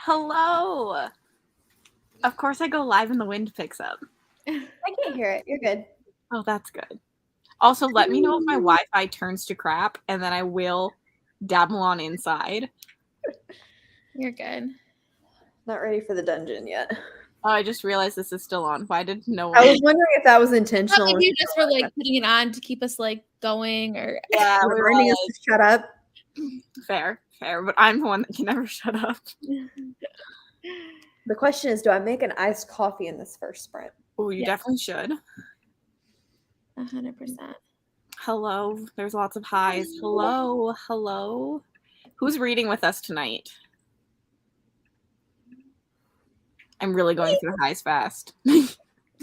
Hello. Of course I go live and the wind picks up. I can't hear it. You're good. Oh, that's good. Also, let me know if my Wi-Fi turns to crap, and then I will dabble on inside. You're good. Not ready for the dungeon yet. Oh, I just realized this is still on. Why did no one? I was wondering if that was intentional. Probably you just for like putting it on to keep us like going, or Yeah, we were reminding us to shut up. Fair, but I'm the one that can never shut up. The question is, do I make an iced coffee in this first sprint? Oh, you definitely should. 100%. Hello. There's lots of highs. Hello. Who's reading with us tonight? I'm really going through highs fast.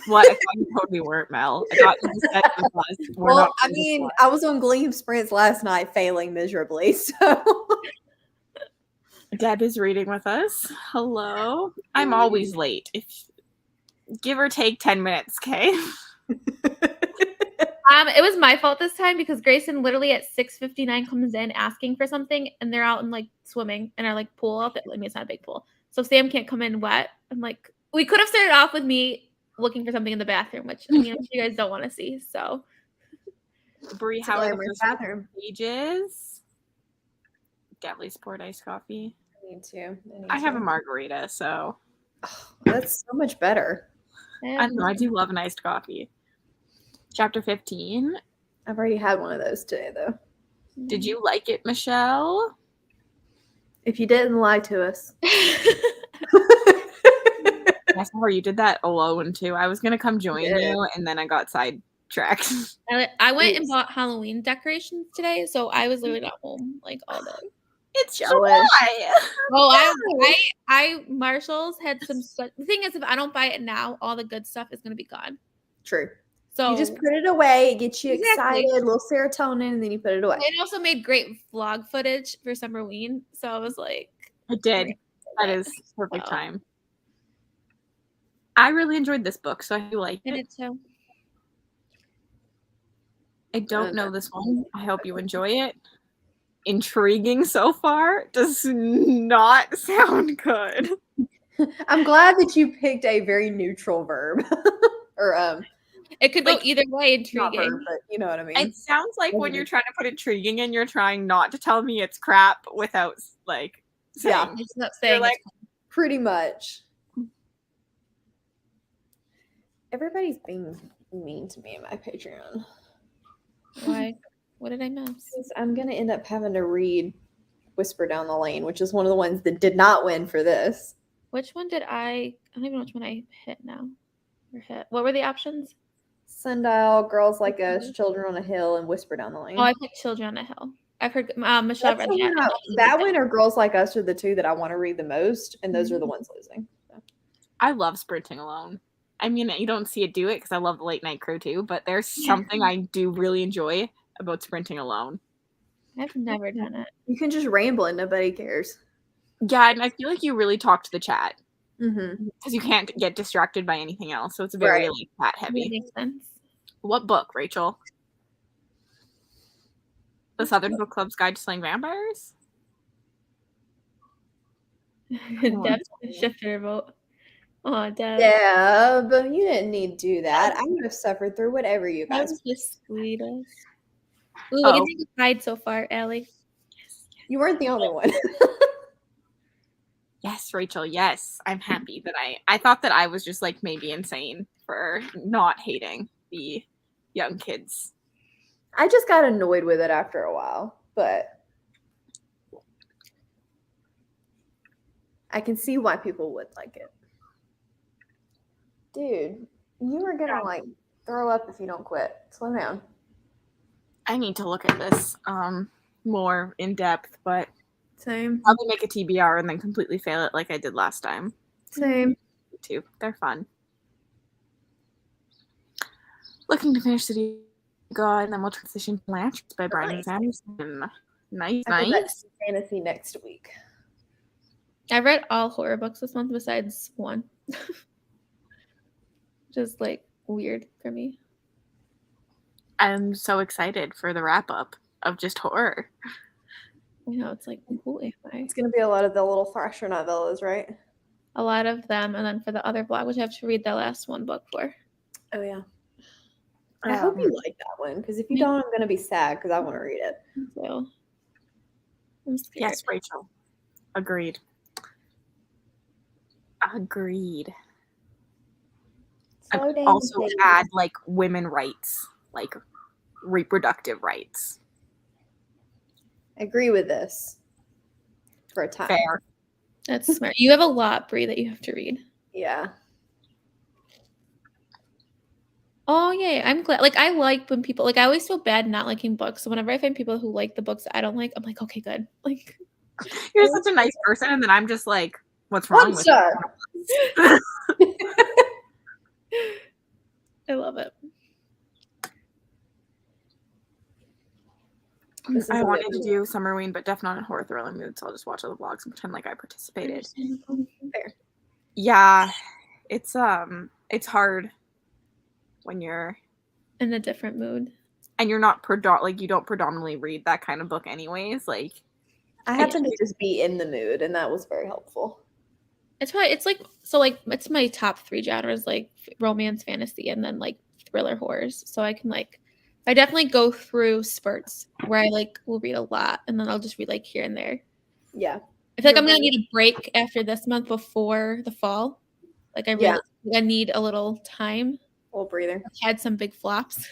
What? I thought you told me weren't, Mel. I thought you just said it was. Well, I mean, I was on Gleam sprints last night, failing miserably. So Deb is reading with us. Hello. I'm always late. Give or take 10 minutes, okay? It was my fault this time because Grayson literally at 6:59 comes in asking for something, and they're out and like swimming in our like pool out there. I mean, it's not a big pool, so Sam can't come in wet. I'm like, we could have started off with me looking for something in the bathroom, which you guys don't want to see. So, Brie, how are the first bathroom pages? Deadly's poured iced coffee. Me too. I have a margarita, so that's so much better. I know. I do love an iced coffee. Chapter 15. I've already had one of those today, though. Did you like it, Michelle? If you didn't, lie to us. I saw you did that alone, too. I was going to come join you, and then I got sidetracked. I went and bought Halloween decorations today, so I was literally at home like all day. It's July. Oh, I Marshalls had some stuff. The thing is, if I don't buy it now, all the good stuff is going to be gone. True. So you just put it away, it gets you excited, a little serotonin, and then you put it away. It also made great vlog footage for Summerween, so I was like, it did. That is perfect time. I really enjoyed this book, so I like it. I did too. I don't know this one. I hope you enjoy it. Intriguing so far does not sound good. I'm glad that you picked a very neutral verb. Or it could go either way, intriguing. Verb, but you know what I mean. It sounds like when you're trying to put intriguing in, you're trying not to tell me it's crap without like saying. Yeah, it's not saying like pretty much. Everybody's being mean to me in my Patreon. Why? What did I miss? I'm going to end up having to read Whisper Down the Lane, which is one of the ones that did not win for this. Which one did I don't even know which one I hit now. Or hit. What were the options? Sundial, Girls Like Us, Children on a Hill, and Whisper Down the Lane. Oh, I picked Children on a Hill. I've heard Michelle read that. That one or Girls Like Us are the two that I want to read the most, and those are the ones losing. So. I love Sprinting Alone. I mean, you don't see it do it because I love the Late Night Crew too, but there's something I do really enjoy about Sprinting Alone. I've never done it. You can just ramble and nobody cares. Yeah, and I feel like you really talk to the chat. Mm-hmm. Because you can't get distracted by anything else, so it's very like chat heavy. That makes sense. What book, Rachel? The Southern Book Club's Guide to Slaying Vampires? Deb shifted her vote. Oh, Deb. Yeah, but you didn't need to do that. I would have suffered through whatever you guys. That was the sweetest. Ooh, we can take a pride so far, Allie. You weren't the only one. Yes, Rachel, yes. I'm happy that I thought that I was just like maybe insane for not hating the young kids. I just got annoyed with it after a while, but I can see why people would like it. Dude, you are gonna like throw up if you don't quit. Slow down. I need to look at this more in depth, but same. Probably make a TBR and then completely fail it like I did last time. Same. Me too. They're fun. Looking to finish City God, and then we'll transition to Latch by Brian Sanderson. Nice. Fantasy next week. I read all horror books this month besides one. Just like weird for me. I'm so excited for the wrap up of just horror. You know, it's like, who am I? It's gonna be a lot of the little flasher novellas, right? A lot of them, and then for the other blog, which I have to read the last one book for. Oh yeah. I hope you like that one, because if you don't, I'm gonna be sad because I want to read it. So I'm scared. Yes, Rachel. Agreed. Agreed. Slow I'd down, also please. add like women rights, like reproductive rights. Agree with this for a time. Fair. That's smart. You have a lot, Brie, that you have to read. Yeah. Oh yeah, I'm glad. Like I like when people like I always feel bad not liking books. So whenever I find people who like the books that I don't like, I'm like, okay, good. Like You're such a nice person, and then I'm just like, what's wrong with star. you? I love it. I wanted to do Summerween, but definitely not in a horror thriller mood, so I'll just watch other vlogs and pretend like I participated. Fair. Yeah, it's hard when you're In a different mood. and you're not you don't predominantly read that kind of book anyways. Like I happen to just be in the mood, and that was very helpful. It's my top 3 genres, like romance, fantasy, and then like thriller horrors. So I can like I definitely go through spurts where I like will read a lot and then I'll just read like here and there. Yeah. I feel like I'm gonna need a break after this month before the fall. Like I need a little time. A little breather. I've had some big flops.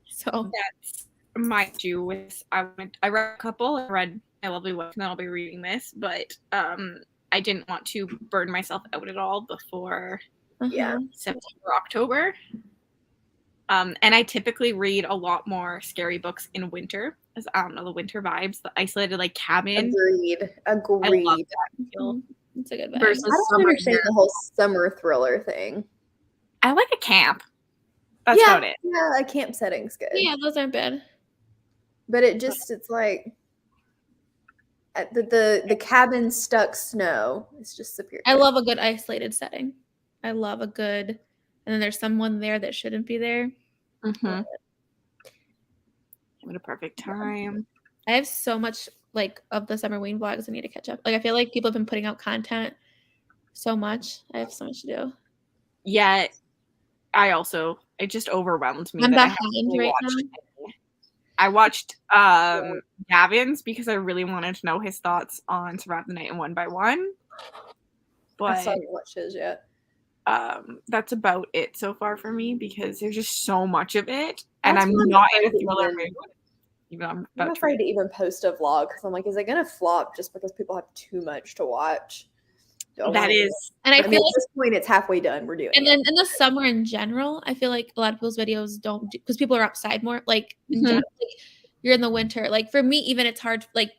So that's my issue with I read a couple. I read My Lovely Wife, and then I'll be reading this, but I didn't want to burn myself out at all before September, October. And I typically read a lot more scary books in winter, as I don't know, the winter vibes, the isolated like cabin. Agreed. I love that feel. It's a good vibe. Versus I don't summer understand the whole summer thriller thing. I like a camp. That's about it. Yeah, a camp setting's good. Yeah, those aren't bad. But it's like the cabin stuck snow. It's just superior. I love a good isolated setting. I love a good, and then there's someone there that shouldn't be there. Mm-hmm. What a perfect time. I have so much like of the Summerween vlogs I need to catch up. Like I feel like people have been putting out content so much. I have so much to do. Yeah, it just overwhelmed me. I'm that behind right now. I watched Gavin's because I really wanted to know his thoughts on Survive the Night and One by One. But I still haven't watched his yet. That's about it so far for me because there's just so much of it, and I'm not in a thriller mood. I'm afraid to even post a vlog because I'm like, is it gonna flop just because people have too much to watch? That is, and I feel like at this point it's halfway done. We're doing and then in the summer in general, I feel like a lot of people's videos don't because people are outside more. Like in general, like you're in the winter. Like for me, even it's hard like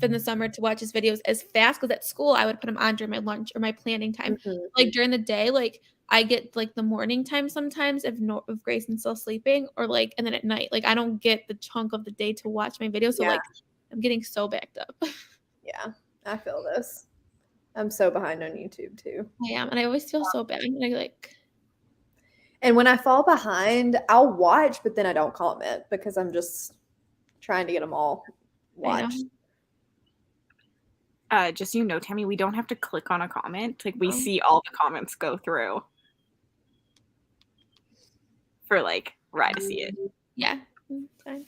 in the summer to watch his videos as fast because at school I would put them on during my lunch or my planning time. Like during the day, like I get like the morning time sometimes if Grayson's still sleeping or like and then at night, like I don't get the chunk of the day to watch my videos. So like I'm getting so backed up. Yeah, I feel this. I'm so behind on YouTube too. I am, and I always feel so bad. And when I fall behind, I'll watch, but then I don't comment because I'm just trying to get them all watched. Just so you know, Tammy, we don't have to click on a comment. Like we see all the comments go through for like Rye to see it. Yeah, fine.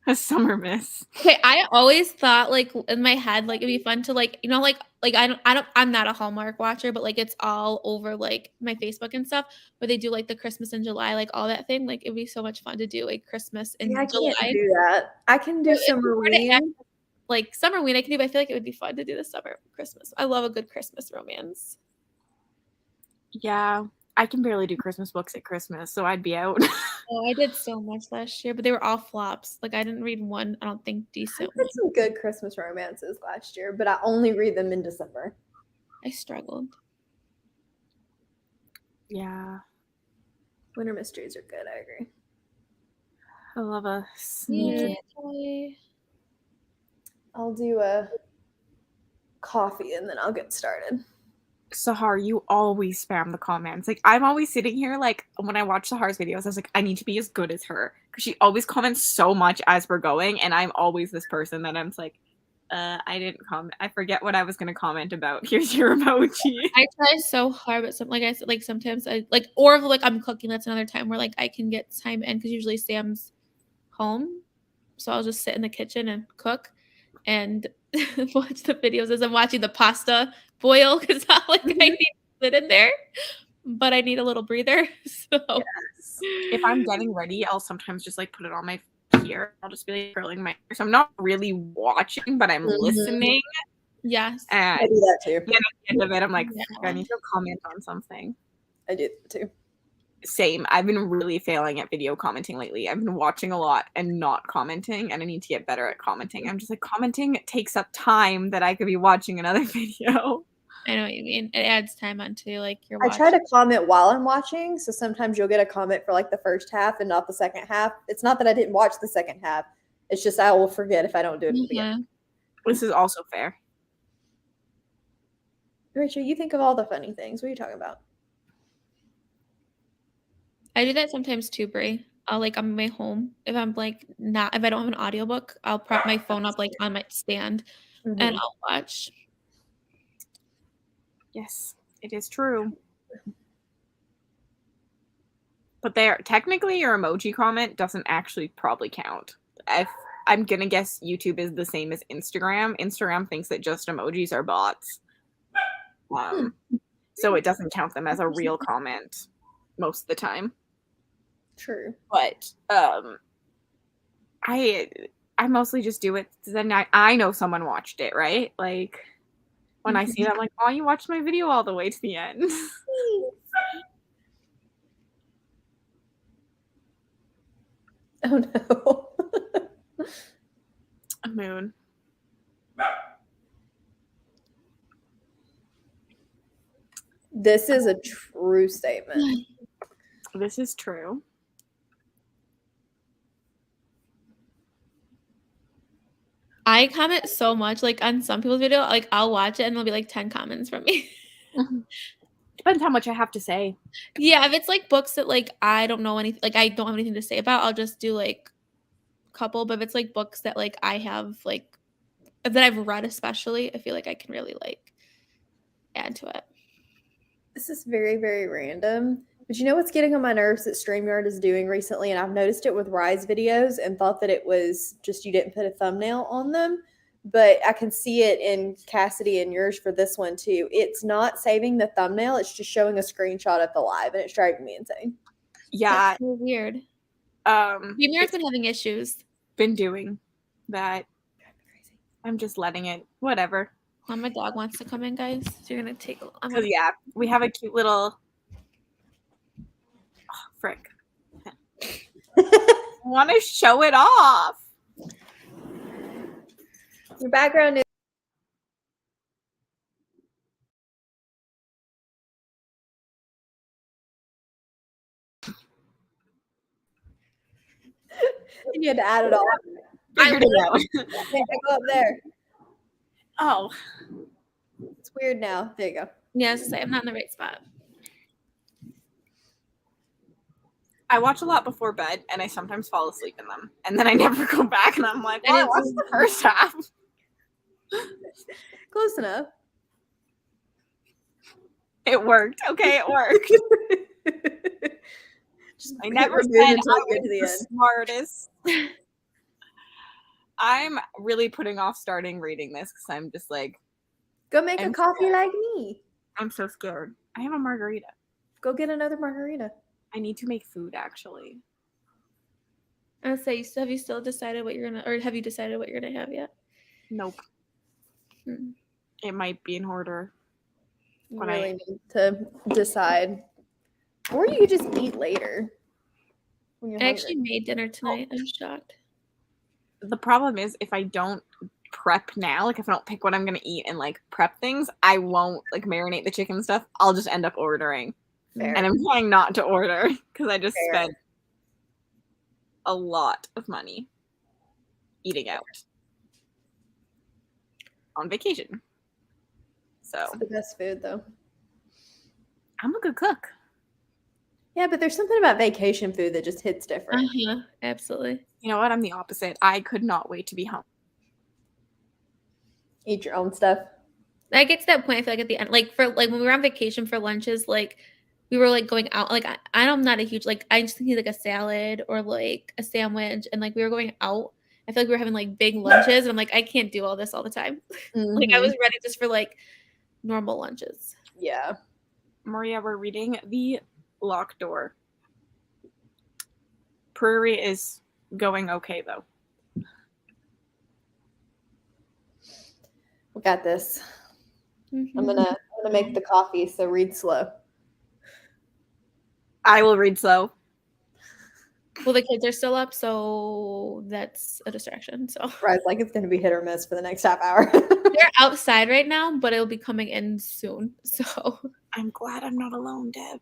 A summer miss. Okay, I always thought like in my head like it'd be fun to like I'm not a Hallmark watcher, but like it's all over like my Facebook and stuff where they do like the Christmas in July, like all that thing. Like it'd be so much fun to do like Christmas in July. I can't do that. I can do Summerween. Like Summerween I can do, but I feel like it would be fun to do the summer Christmas. I love a good Christmas romance. Yeah. I can barely do Christmas books at Christmas, so I'd be out. Oh, I did so much last year, but they were all flops. Like I didn't read one, I don't think decent. I did some good Christmas romances last year, but I only read them in December. I struggled. Yeah. Winter mysteries are good, I agree. I love a sneaky. Yeah. I'll do a coffee and then I'll get started. Sahar, you always spam the comments. Like, I'm always sitting here, like, when I watch Sahar's videos, I was like, I need to be as good as her. Because she always comments so much as we're going, and I'm always this person that I'm just like, I didn't comment. I forget what I was going to comment about. Here's your emoji. I try so hard, but like I said, like sometimes I like, or if like I'm cooking, that's another time where like I can get time in because usually Sam's home, so I'll just sit in the kitchen and cook and watch the videos as I'm watching the pasta boil because not like I need to sit in there, but I need a little breather. So Yes. If I'm getting ready, I'll sometimes just like put it on my ear. I'll just be like curling my hair. So I'm not really watching, but I'm listening. yes, And I do that too. then at the end of it, I'm like, Yeah. I need to comment on something. I do that too. Same. I've been really failing at video commenting lately. I've been watching a lot and not commenting, and I need to get better at commenting. I'm just like, commenting takes up time that I could be watching another video. I know what you mean. It adds time onto like your I watch. try to comment while I'm watching, so sometimes you'll get a comment for like the first half and not the second half. It's not that I didn't watch the second half. It's just I will forget if I don't do it at the beginning. This is also fair. Rachel, you think of all the funny things. What are you talking about? I do that sometimes too, Brie. I'll like on my way home if I'm like not if I don't have an audiobook, I'll prop my phone up like on my stand and I'll watch. Yes, it is true. But there, technically, your emoji comment doesn't actually probably count. If I'm gonna guess YouTube is the same as Instagram. Instagram thinks that just emojis are bots, so it doesn't count them as a real comment most of the time. True. But I mostly just do it. Then I know someone watched it, right? Like when I see it, I'm like, oh, you watched my video all the way to the end. Oh no. Moon. This is a true statement. This is true. I comment so much, like on some people's video, like I'll watch it and there'll be like 10 comments from me. Depends how much I have to say. Yeah, if it's like books that like I don't know anything, like I don't have anything to say about, I'll just do like a couple. But if it's like books that like I have like that I've read, especially, I feel like I can really like add to it. This is very, very random. But you know what's getting on my nerves that StreamYard is doing recently? And I've noticed it with Rise videos and thought that it was just you didn't put a thumbnail on them. But I can see it in Cassidy and yours for this one too. It's not saving the thumbnail. It's just showing a screenshot of the live. And it's driving me insane. Yeah. That's so weird. It's been having issues. been doing that. I'm just letting it. Whatever. Oh, my dog wants to come in, guys. So you're gonna take. Because yeah, we have a cute little. Oh, frick. Want to show it off. Your background is. You had to add it all. Figured it out. Okay, go up there. Oh. It's weird now. There you go. Yeah, I was gonna say, I'm not in the right spot. I watch a lot before bed, and I sometimes fall asleep in them, and then I never go back, and I'm like, well, I watched the first half. Close enough. It worked. Okay, it worked. I never said I was the smartest. I'm really putting off starting reading this because I'm just like, go make a coffee like me. I'm so scared. I have a margarita. Go get another margarita. I need to make food actually. I would say, have you still decided what you're gonna, or have you decided what you're gonna have yet? Nope. It might be in order. You really need to decide. Or you could just eat later. When you're I actually made dinner tonight. I'm shocked. The problem is if I don't prep now, like if I don't pick what I'm gonna eat and like prep things, I won't like marinate the chicken stuff. I'll just end up ordering. Fair. And I'm trying not to order because I just spent a lot of money eating out on vacation. So it's the best food though. I'm a good cook. Yeah, but there's something about vacation food that just hits different. Absolutely. You know what? I'm the opposite. I could not wait to be home. Eat your own stuff. I get to that point, I feel like at the end, like for like when we were on vacation for lunches, like we were like going out, like I'm not a huge, like I just need like a salad or like a sandwich, and like we were going out. I feel like we were having like big lunches, and I'm like, I can't do all this all the time. Like I was ready just for like normal lunches. Yeah. Maria, we're reading The Locked Door. Prairie is going okay though. We got this. I'm gonna make the coffee, so read slow. I will read slow. Well, the kids are still up, so that's a distraction. So Right, like it's gonna be hit or miss for the next half hour. they're outside right now, but it'll be coming in soon. So I'm glad I'm not alone, Deb.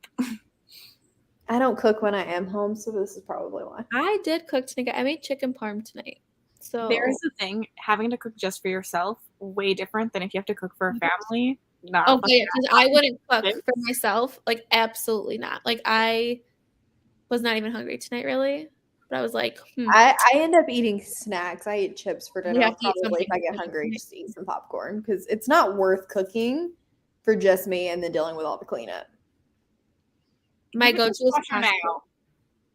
I don't cook when I am home, so this is probably why. I did cook tonight. I made chicken parm tonight. So There's the thing, having to cook just for yourself, way different than if you have to cook for a family. No. oh yeah, because I wouldn't cook for myself. Like absolutely not. Like I was not even hungry tonight, really. But I was like, I end up eating snacks. I eat chips for dinner. You I'll have to eat probably, if I get something. hungry, just eat some popcorn because it's not worth cooking for just me and then dealing with all the cleanup. my go-to is Dishwasher pasta.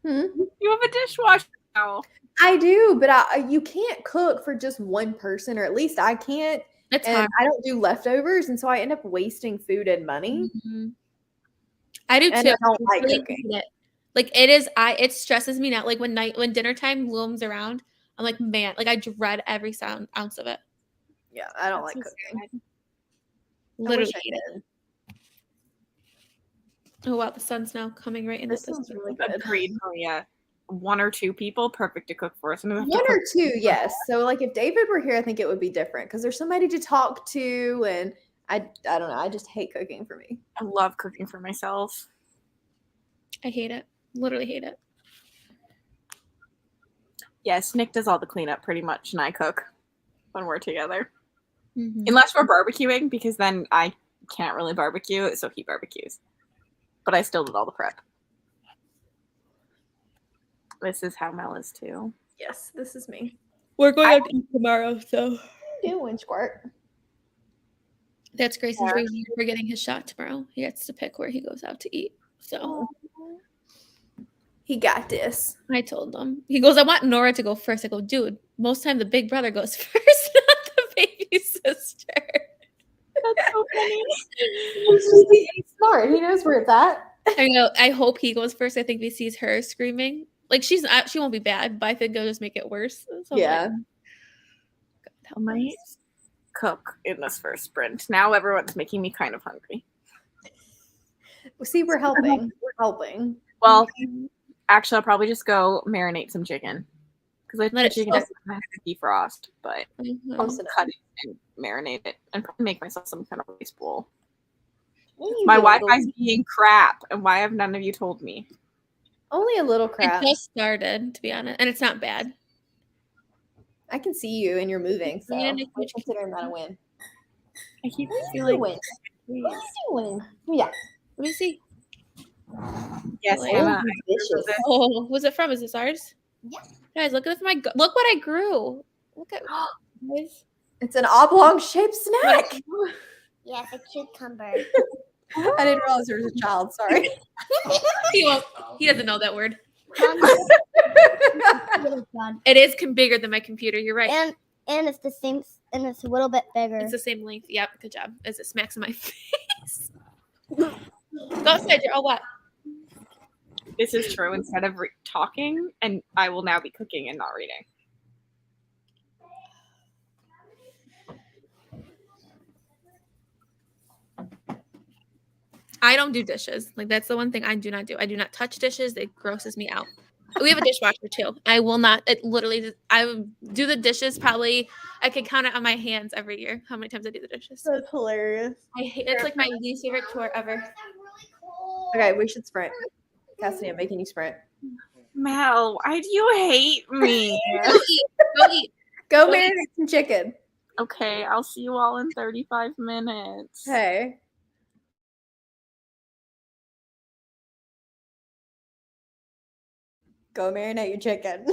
Hmm? You have a dishwasher now. I do, but you can't cook for just one person, or at least I can't. It's And hard. I don't do leftovers, and so I end up wasting food and money. I do And too. I don't I like really cooking. hate it. Like it stresses me out. Like when dinner time looms around, I'm like, man, like I dread every ounce of it. Yeah, I don't That's like so cooking. sad. Literally I hate it. did. Oh wow, the sun's now coming right in. This sounds really good. Agreed, Maria. 1 or 2 people, perfect to cook for. So One or two, yes. So like if David were here, I think it would be different because there's somebody to talk to, and I don't know. I just hate cooking for me. I love cooking for myself. I hate it. Literally hate it. Yes, Nick does all the cleanup pretty much, and I cook when we're together. Mhm. Unless we're barbecuing, because then I can't really barbecue, so he barbecues. But I still did all the prep. This is how Mel is too. Yes, this is me. We're going out to eat tomorrow, so Doing squirt. that's Grayson's reason for getting his shot tomorrow. He gets to pick where he goes out to eat. So He got this. I told him. He goes, I want Nora to go first. I go, dude, most time the big brother goes first, not the baby sister. That's so funny. He's smart. He knows where it's at. I know. I hope he goes first. I think he sees her screaming. Like she won't be bad, but I think it'll just make it worse. So Yeah. I might cook in this first sprint. Now everyone's making me kind of hungry. See, we're helping. We're helping. Well, actually, I'll probably just go marinate some chicken because I Let think it chicken doesn't have to defrost, but Mhm. I'll cut it and marinate it and probably make myself some kind of rice bowl. My Wi-Fi's being crap, and why have none of you told me? Only a little crap. It just started, to be honest, and it's not bad. I can see you and you're moving, so Yeah, I'm Nick, which- considering that a win. I keep What are you feeling. doing? What are you doing? Yeah. Let me see. Yes, Like- Hannah. Vicious. Oh, who's it from? Is this ours? Yeah. Guys, look at look what I grew. Look at guys. It's an oblong shaped snack. Yes, a cucumber. I didn't realize there was a child. Sorry. He doesn't know that word. Really fun. It is bigger than my computer. You're right. And it's the same, and it's a little bit bigger. It's the same length. Yep. Good job. As it smacks in my face. Go outside. You're all wet. This is true. Instead of talking, and I will now be cooking and not reading. I don't do dishes. Like that's the one thing I do not do. I do not touch dishes. It grosses me out. We have a dishwasher too. I will not. It literally. I would do the dishes. Probably I could count it on my hands every year. How many times I do the dishes? That's hilarious. I hate. It's like my least favorite chore ever. Okay, we should sprint. Cassidy, I'm making you sprint. Mel, why do you hate me? Go eat. Go eat. Go Go eat. marinate some chicken. Okay, I'll see you all in 35 minutes. Hey. Go marinate your chicken.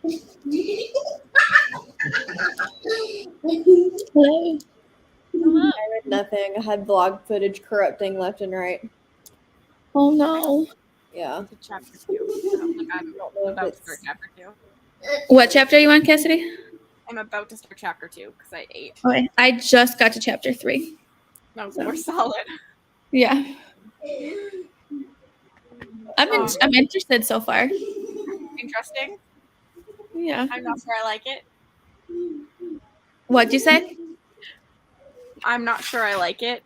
Hello. Hello. I read nothing. I had vlog footage corrupting left and right. Oh no. Yeah. To chapter 2. I'm don't know if about to it's- start chapter 2. What chapter are you on, Cassidy? I'm about to start chapter 2 because I ate. Okay. I just got to chapter 3. No, So- we're solid. Yeah. I'm interested so far. Interesting. Yeah. I'm not sure I like it. What'd you say? I'm not sure I like it.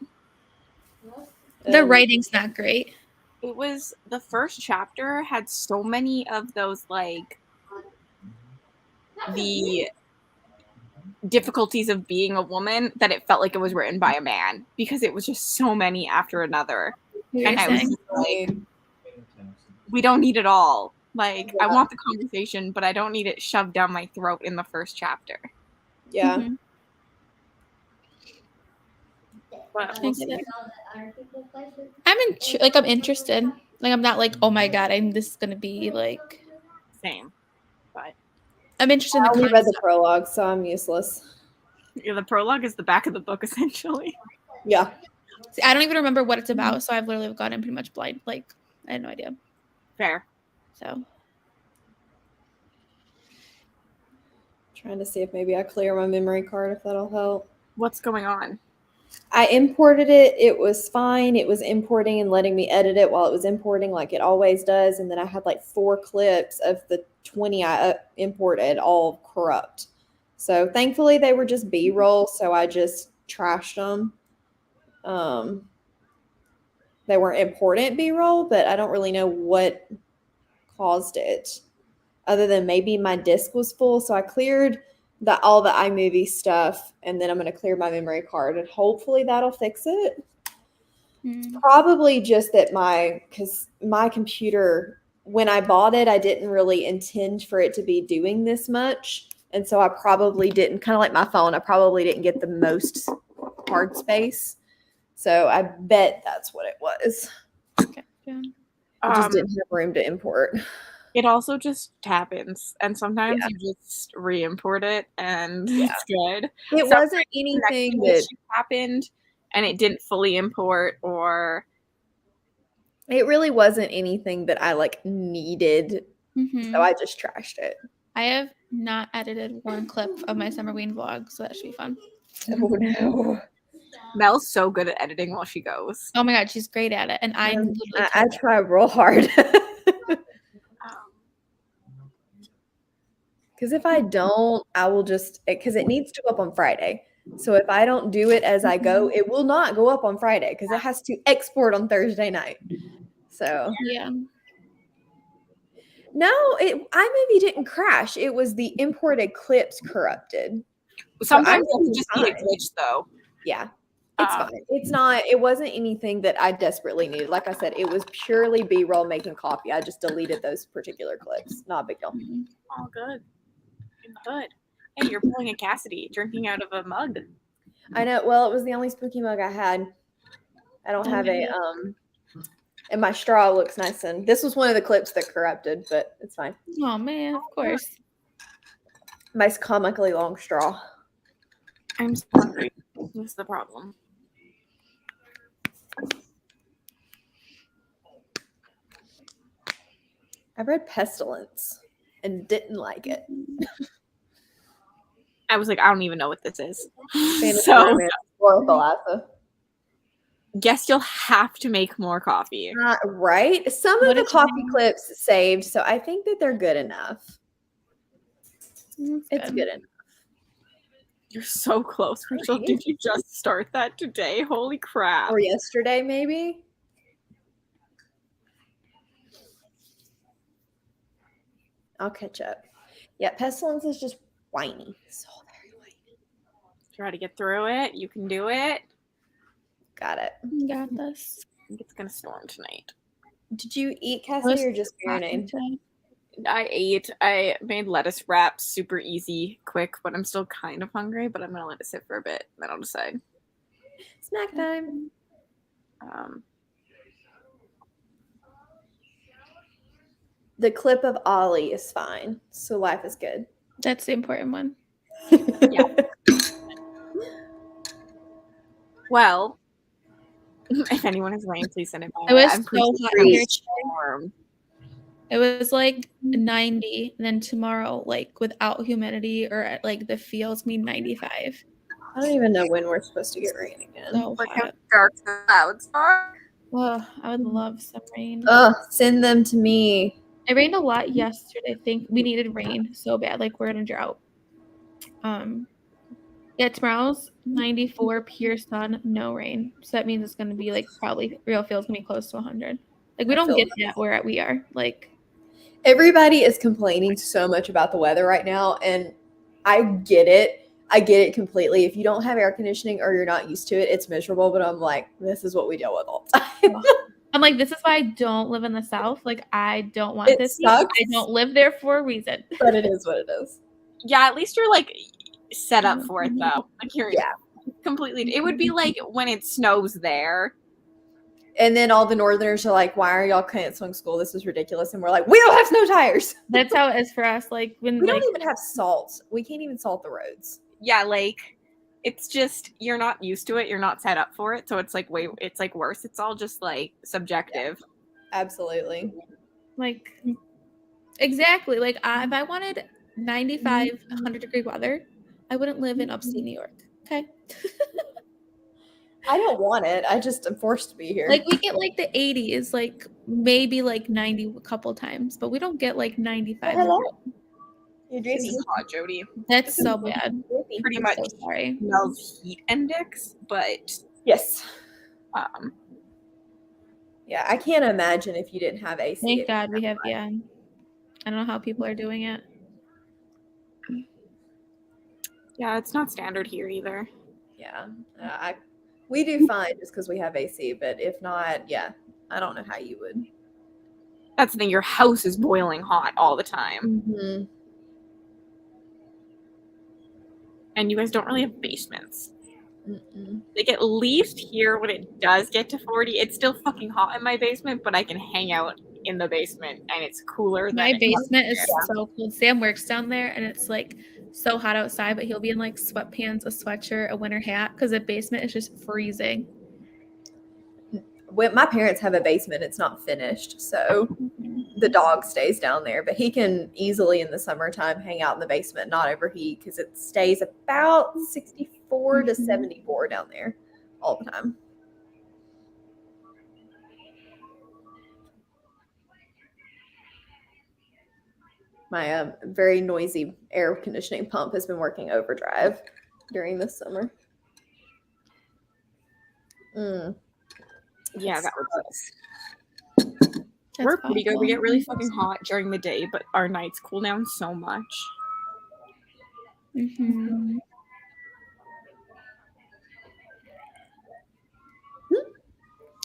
The writing's not great. It was the first chapter had so many of those like the difficulties of being a woman that it felt like it was written by a man because it was just so many after another. What And you're I was saying. just like, we don't need it all. Like, I want the conversation, but I don't need it shoved down my throat in the first chapter. Yeah. Mhm. But I we'll get see. it. I'm interested. Like I'm not like, oh my god, this is gonna be like. Same. But I'm interested in I the only read the concept. prologue, so I'm useless. yeah, the prologue is the back of the book, essentially. Yeah. See, I don't even remember what it's about, so I've literally gone in pretty much blind. Like I had no idea. Fair. So Trying to see if maybe I clear my memory card, if that'll help. What's going on? I imported it. It was fine. It was importing and letting me edit it while it was importing, like it always does. And then I had like 4 clips of the 20 I imported, all corrupt. So thankfully they were just B-roll, so I just trashed them. They weren't important B-roll, but I don't really know what caused it, other than maybe my disk was full. So I cleared all the iMovie stuff, and then I'm going to clear my memory card, and hopefully that'll fix it. Probably just that because my computer, when I bought it, I didn't really intend for it to be doing this much. And so I probably didn't, kind of like my phone, I probably didn't get the most hard space. So I bet that's what it was. okay. Yeah. I just didn't have room to import. It also just happens, and sometimes Yeah. you just re-import it, and it's good. It Sometimes wasn't anything that issue happened, and it didn't fully import, or it really wasn't anything that I like needed. Mhm. So I just trashed it. I have not edited one clip of my summer ween vlog, so that should be fun. Oh no. Mel's so good at editing while she goes. Oh my god, she's great at it, and I'm literally I try real hard. Because if I don't, I will just, because it needs to go up on Friday. So if I don't do it as I go, it will not go up on Friday because it has to export on Thursday night. So yeah. no, iMovie didn't crash. It was the imported clips corrupted. Sometimes So it can just be a glitch, though. Yeah, it's fine. It's not. It wasn't anything that I desperately needed. Like I said, it was purely B-roll making coffee. I just deleted those particular clips. Not a big deal. Oh, good. Good. Hey, you're pulling a Cassidy, drinking out of a mug. I know. Well, it was the only spooky mug I had. I don't have a and my straw looks nice. And this was one of the clips that corrupted, but it's fine. Oh man, of course. Nice comically long straw. I'm so hungry. What's the problem? I read Pestilence and didn't like it. I was like, I don't even know what this is. Fantasy So, romance, Oracle Alpha. guess you'll have to make more coffee. Right? Some What of the did you coffee name? clips saved, so I think that they're good enough. It's good. good enough. You're so close, Rachel. Did you just start that today? Holy crap. Or yesterday, maybe. I'll catch up. Yeah, Pestilence is just whiny. So very whiny. Try to get through it. You can do it. Got it. You got this. I think it's going to storm tonight. Did you eat, Cassie, or just marinade? I ate. I made lettuce wraps super easy, quick, but I'm still kind of hungry, but I'm going to let it sit for a bit, then I'll decide. Snack time. The clip of Ollie is fine, so life is good. That's the important one. Yeah. Well, if anyone has rain, please send it my It way. was I'm so hot here. warm. It was like 90, and then tomorrow, like without humidity or like the feels, me 95. I don't even know when we're supposed to get rain again. So Look how hot. dark the clouds are. Oh, I would love some rain. Send them to me. It rained a lot yesterday. I think we needed rain so bad. Like we're in a drought. Yeah, tomorrow's 94, pure sun, no rain. So that means it's gonna be like probably real feels gonna be close to 100. Like we don't get that where we are. Like everybody is complaining so much about the weather right now, and I get it. I get it completely. If you don't have air conditioning or you're not used to it, it's miserable. But I'm like, this is what we deal with all the time. I'm like, this is why I don't live in the South. Like I don't want this. Sucks, I don't live there for a reason. but it is what it is. Yeah, at least you're like set up for it though. Like you're completely. It would be like when it snows there. And then all the Northerners are like, why are y'all canceling school? This is ridiculous. And we're like, we don't have snow tires. That's how it is for us. Like when we don't even have salt. We can't even salt the roads. Yeah, like it's just you're not used to it. You're not set up for it. So it's like it's like worse. It's all just like subjective. Yeah, absolutely. Like exactly. Like if I wanted 95, 100-degree weather, I wouldn't live in upstate New York. Okay. I don't want it. I just am forced to be here. Like we get like the 80s, like maybe like 90 a couple times, but we don't get like 95. Hello. You're drinking hot, Jody. That's so bad. Pretty much so sorry. smells heat index, but yes. Yeah, I can't imagine if you didn't have AC. Thank God we have. Yeah, I don't know how people are doing it. Yeah, it's not standard here either. Yeah, we do fine just because we have AC, but if not, yeah, I don't know how you would. That's the thing. Your house is boiling hot all the time. Mm-hmm. And you guys don't really have basements. Mm-mm. Like at least here when it does get to 40, it's still fucking hot in my basement, but I can hang out in the basement and it's cooler. My basement is so cold. Sam works down there and it's like so hot outside, but he'll be in like sweatpants, a sweatshirt, a winter hat because the basement is just freezing. Well, my parents have a basement. It's not finished, so the dog stays down there. But he can easily in the summertime hang out in the basement, not overheat, because it stays about 64 to 74 down there all the time. My very noisy air conditioning pump has been working overdrive during this summer. Yeah, that was We're pretty good. We get really fucking hot during the day, but our nights cool down so much. Mm-hmm.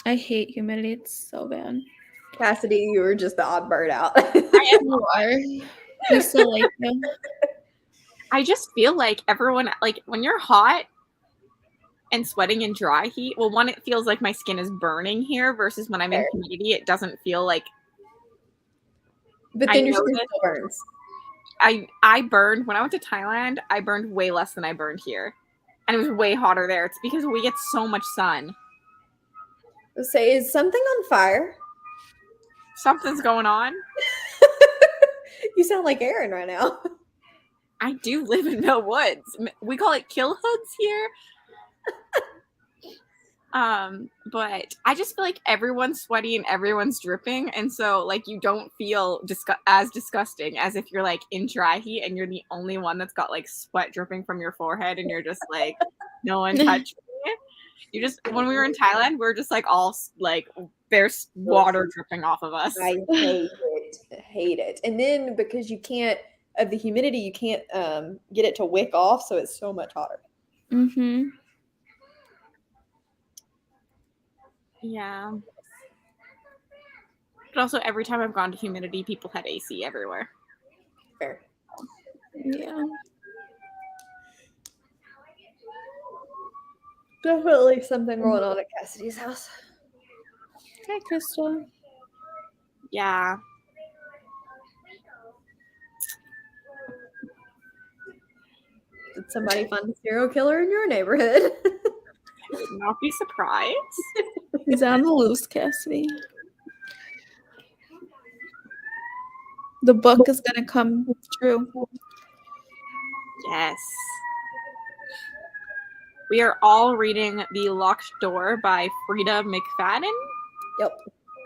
I hate humidity. It's so bad. Cassidy, you were just the odd bird out. I am. You are. We still like you. I just feel like everyone, like when you're hot and sweating in dry heat, well, one, it feels like my skin is burning here versus when I'm in humidity, it doesn't feel like. But then your skin still burns. I burned, when I went to Thailand, I burned way less than I burned here. And it was way hotter there. It's because we get so much sun. Say, is something on fire? Something's going on. You sound like Aaron right now. I do live in Mill Woods. We call it kill hoods here. But I just feel like everyone's sweaty and everyone's dripping, and so like you don't feel as disgusting as if you're like in dry heat and you're the only one that's got like sweat dripping from your forehead and you're just like, no one touched me. You just, when we were in Thailand, we were just like all like there's water dripping off of us. I hate it. And then because you can't, of the humidity, you can't get it to wick off, so it's so much hotter. Mm-hmm. Yeah. But also, every time I've gone to humidity, people had AC everywhere. Fair. Yeah. Definitely something going on at Cassidy's house. Hi, Crystal. Yeah. Somebody find a serial killer in your neighborhood. I would not be surprised. He's on the loose, Cassidy. The book is gonna come true. Yes. We are all reading The Locked Door by Frida McFadden. Yep.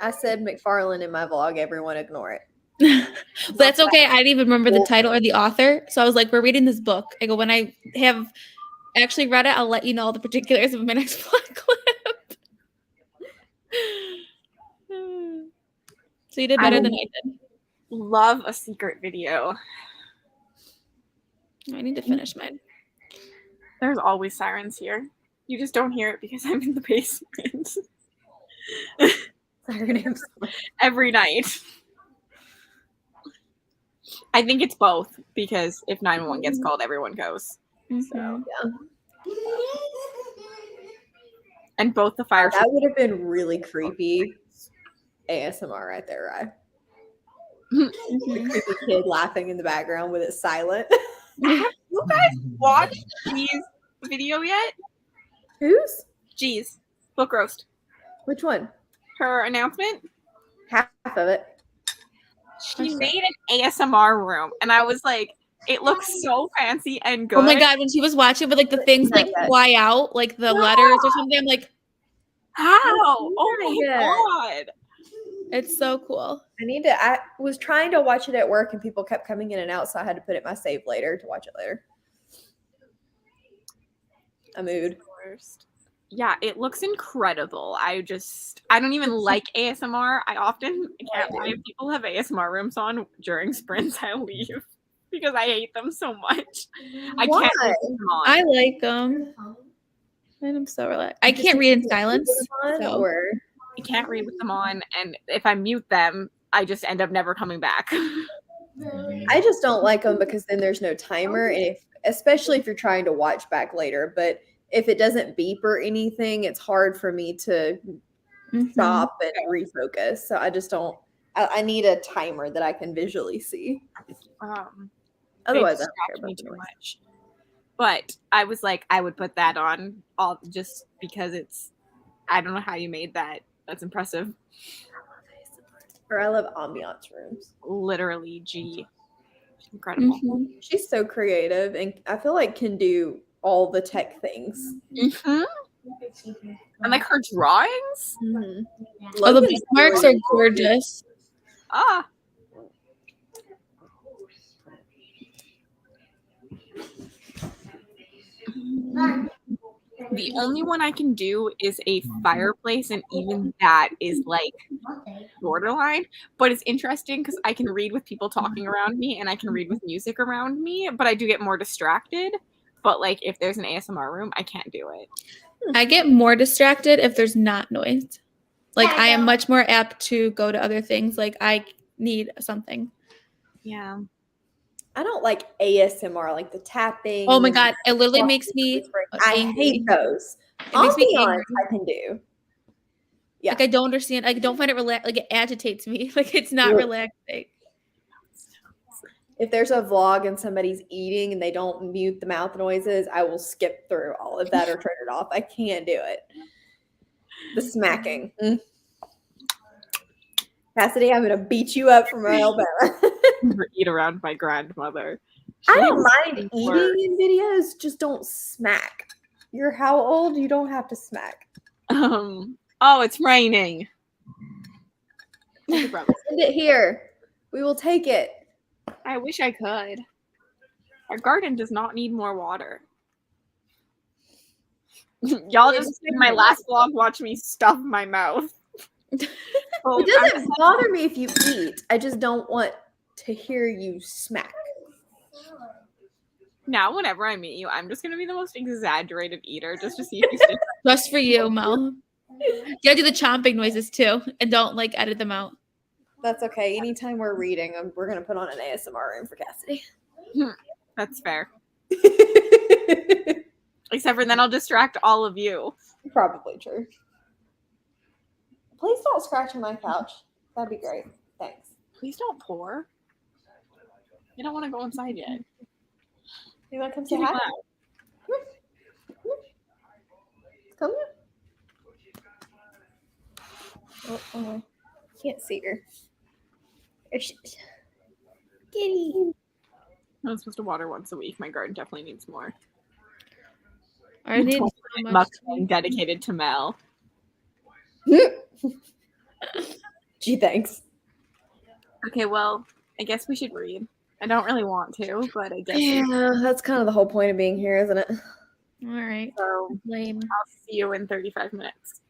I said McFarlane in my vlog. Everyone ignore it. That's okay. I didn't even remember the title or the author. So I was like, we're reading this book. I go, when I have actually read it, I'll let you know all the particulars of my next vlog clip. So you did better than I did. Love a secret video. I need to finish mine. There's always sirens here. You just don't hear it because I'm in the basement. Sirens. Every night. I think it's both because if 911 gets called, everyone goes. So Yeah. And both the fire. That would have been really creepy. ASMR right there, right? The creepy kid laughing in the background with it silent. Have you guys watched G's video yet? Whose? G's book roast. Which one? Her announcement. Half of it. She made an ASMR room, and I was like, it looks so fancy and good. Oh my god, when she was watching, but like the things like fly out, like the letters or something, I'm like, how? Oh my god. It's so cool. I was trying to watch it at work and people kept coming in and out, so I had to put it in my save later to watch it later. A mood. Yeah, it looks incredible. I don't even like ASMR. I can't believe people have ASMR rooms on during sprints. I leave because I hate them so much. I can't leave them on. I like them. And I'm so relaxed. I can't read in silence. I can't read with them on, and if I mute them, I just end up never coming back. I just don't like them because then there's no timer, and especially if you're trying to watch back later. But if it doesn't beep or anything, it's hard for me to stop and refocus. So I just don't. I need a timer that I can visually see. Otherwise, I don't care about too much. But I was like, I would put that on all just because it's. I don't know how you made that. That's impressive. I love ambiance rooms. Literally, G. Incredible. She's so creative, and I feel like can do all the tech things. And like her drawings. Oh, the bookmarks are gorgeous. Ah. The only one I can do is a fireplace, and even that is like borderline. But it's interesting because I can read with people talking around me and I can read with music around me, but I do get more distracted. But like if there's an ASMR room, I can't do it. I get more distracted if there's not noise. Like I am much more apt to go to other things. Like I need something. Yeah. I don't like ASMR, like the tapping. Oh my god, it literally makes me I hate those. It makes me angry. I can do. Yeah. Like I don't understand. I don't find it like it agitates me. Like it's not relaxing. If there's a vlog and somebody's eating and they don't mute the mouth noises, I will skip through all of that or turn it off. I can't do it. The smacking. Cassidy, I'm gonna beat you up from Alabama. Eat around my grandmother. I don't mind eating in videos, just don't smack. You're how old? You don't have to smack. Oh, it's raining. Send it here. We will take it. I wish I could. Our garden does not need more water. Y'all just in my last vlog watch me stuff my mouth. It doesn't bother me if you eat. I just don't want to hear you smack. Now, whenever I meet you, I'm just gonna be the most exaggerated eater just to see if you stay. Just for you, Mel. You gotta do the chomping noises too, and don't like edit them out. That's okay. Anytime we're reading, we're gonna put on an ASMR room for Cassidy. That's fair. Except for then I'll distract all of you. Probably true. Please don't scratch on my couch. That'd be great. Thanks. Please don't pour. You don't want to go inside yet. You want to come say hi? Come here. Oh, can't see her. There she is. Kitty. I'm supposed to water once a week. My garden definitely needs more. I need so much. Mukbang dedicated to Mel. Gee, thanks. Okay, well, I guess we should read. I don't really want to, but I guess. Yeah, that's kind of the whole point of being here, isn't it? All right. So Lame. I'll see you in 35 minutes.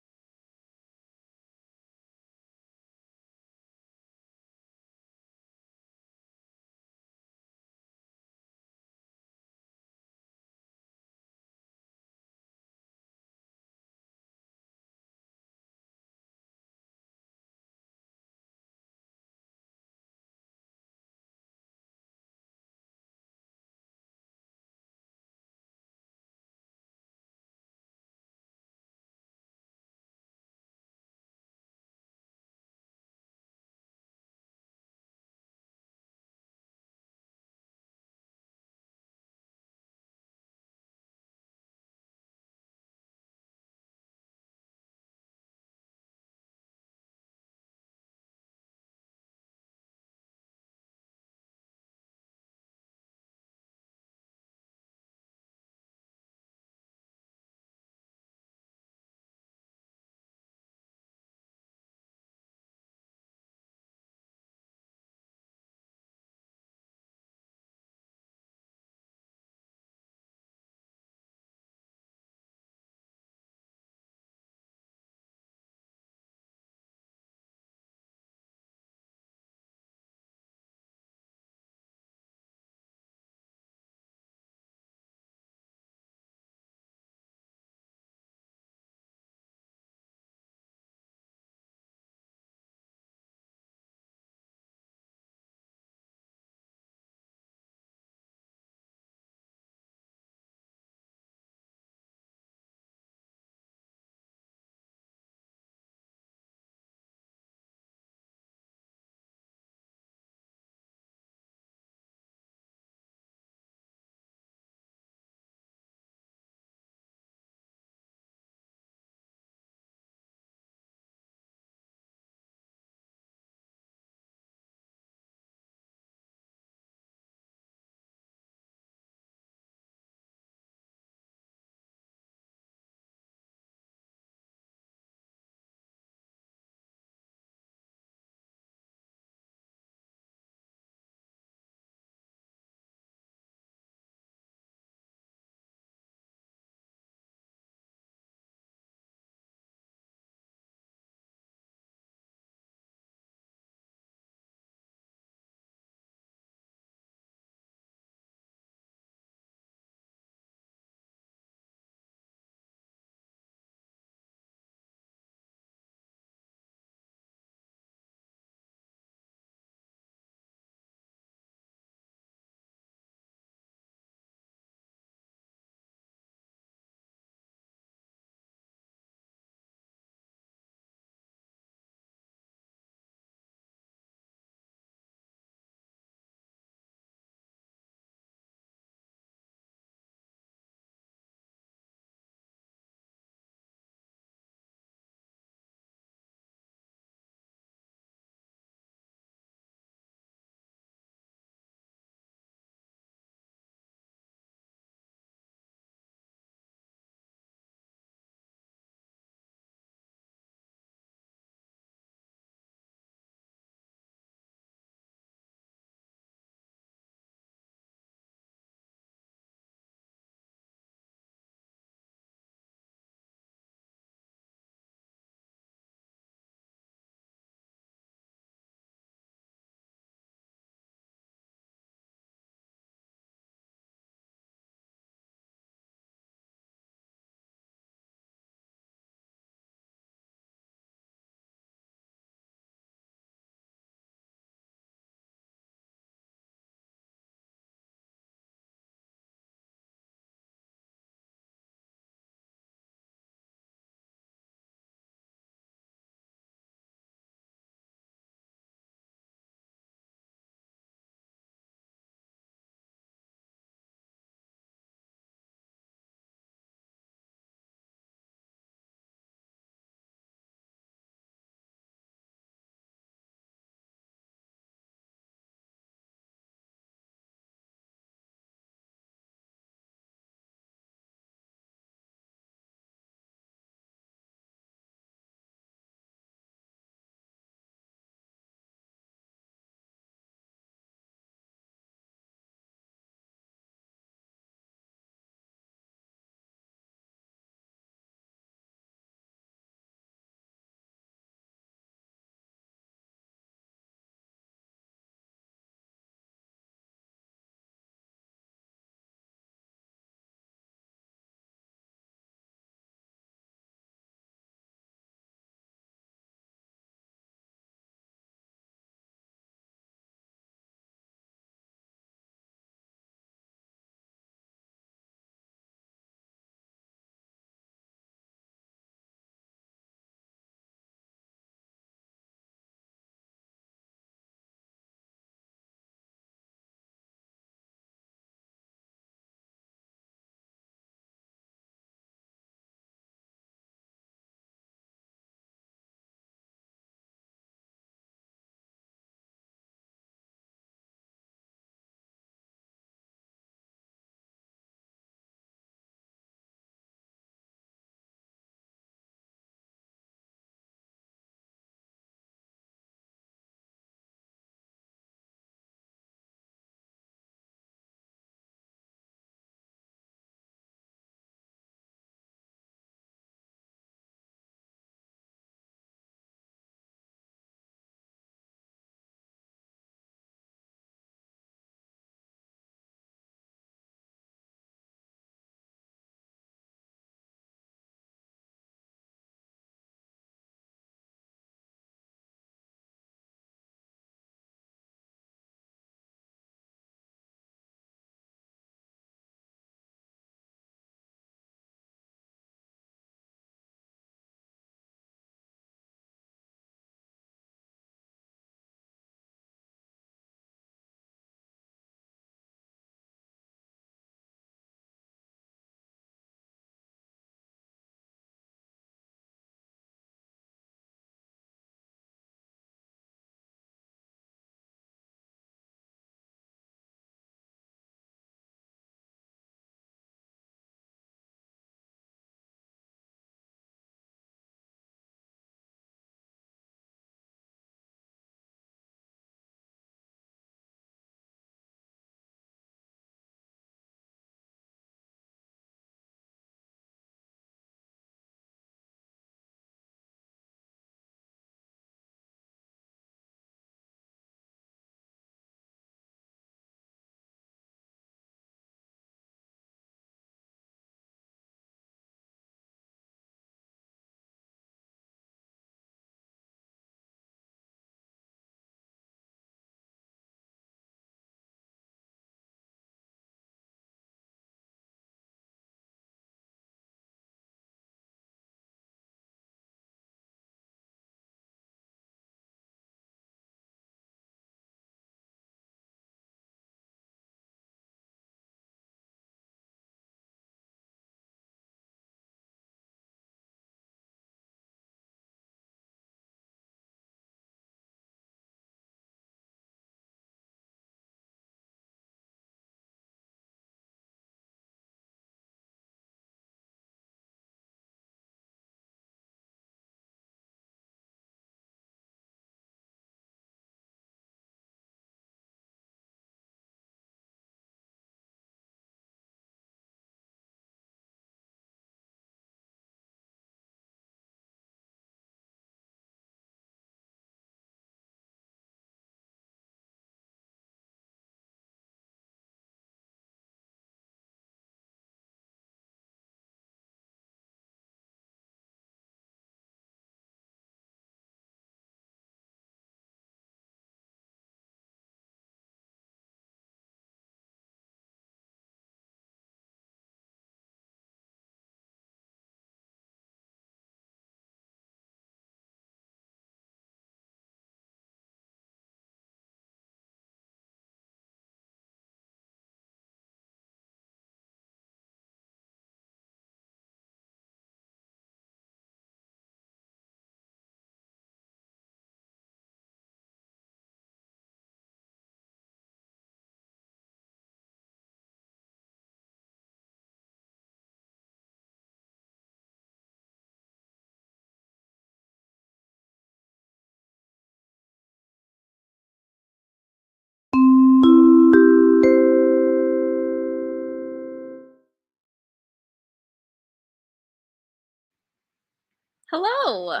Hello.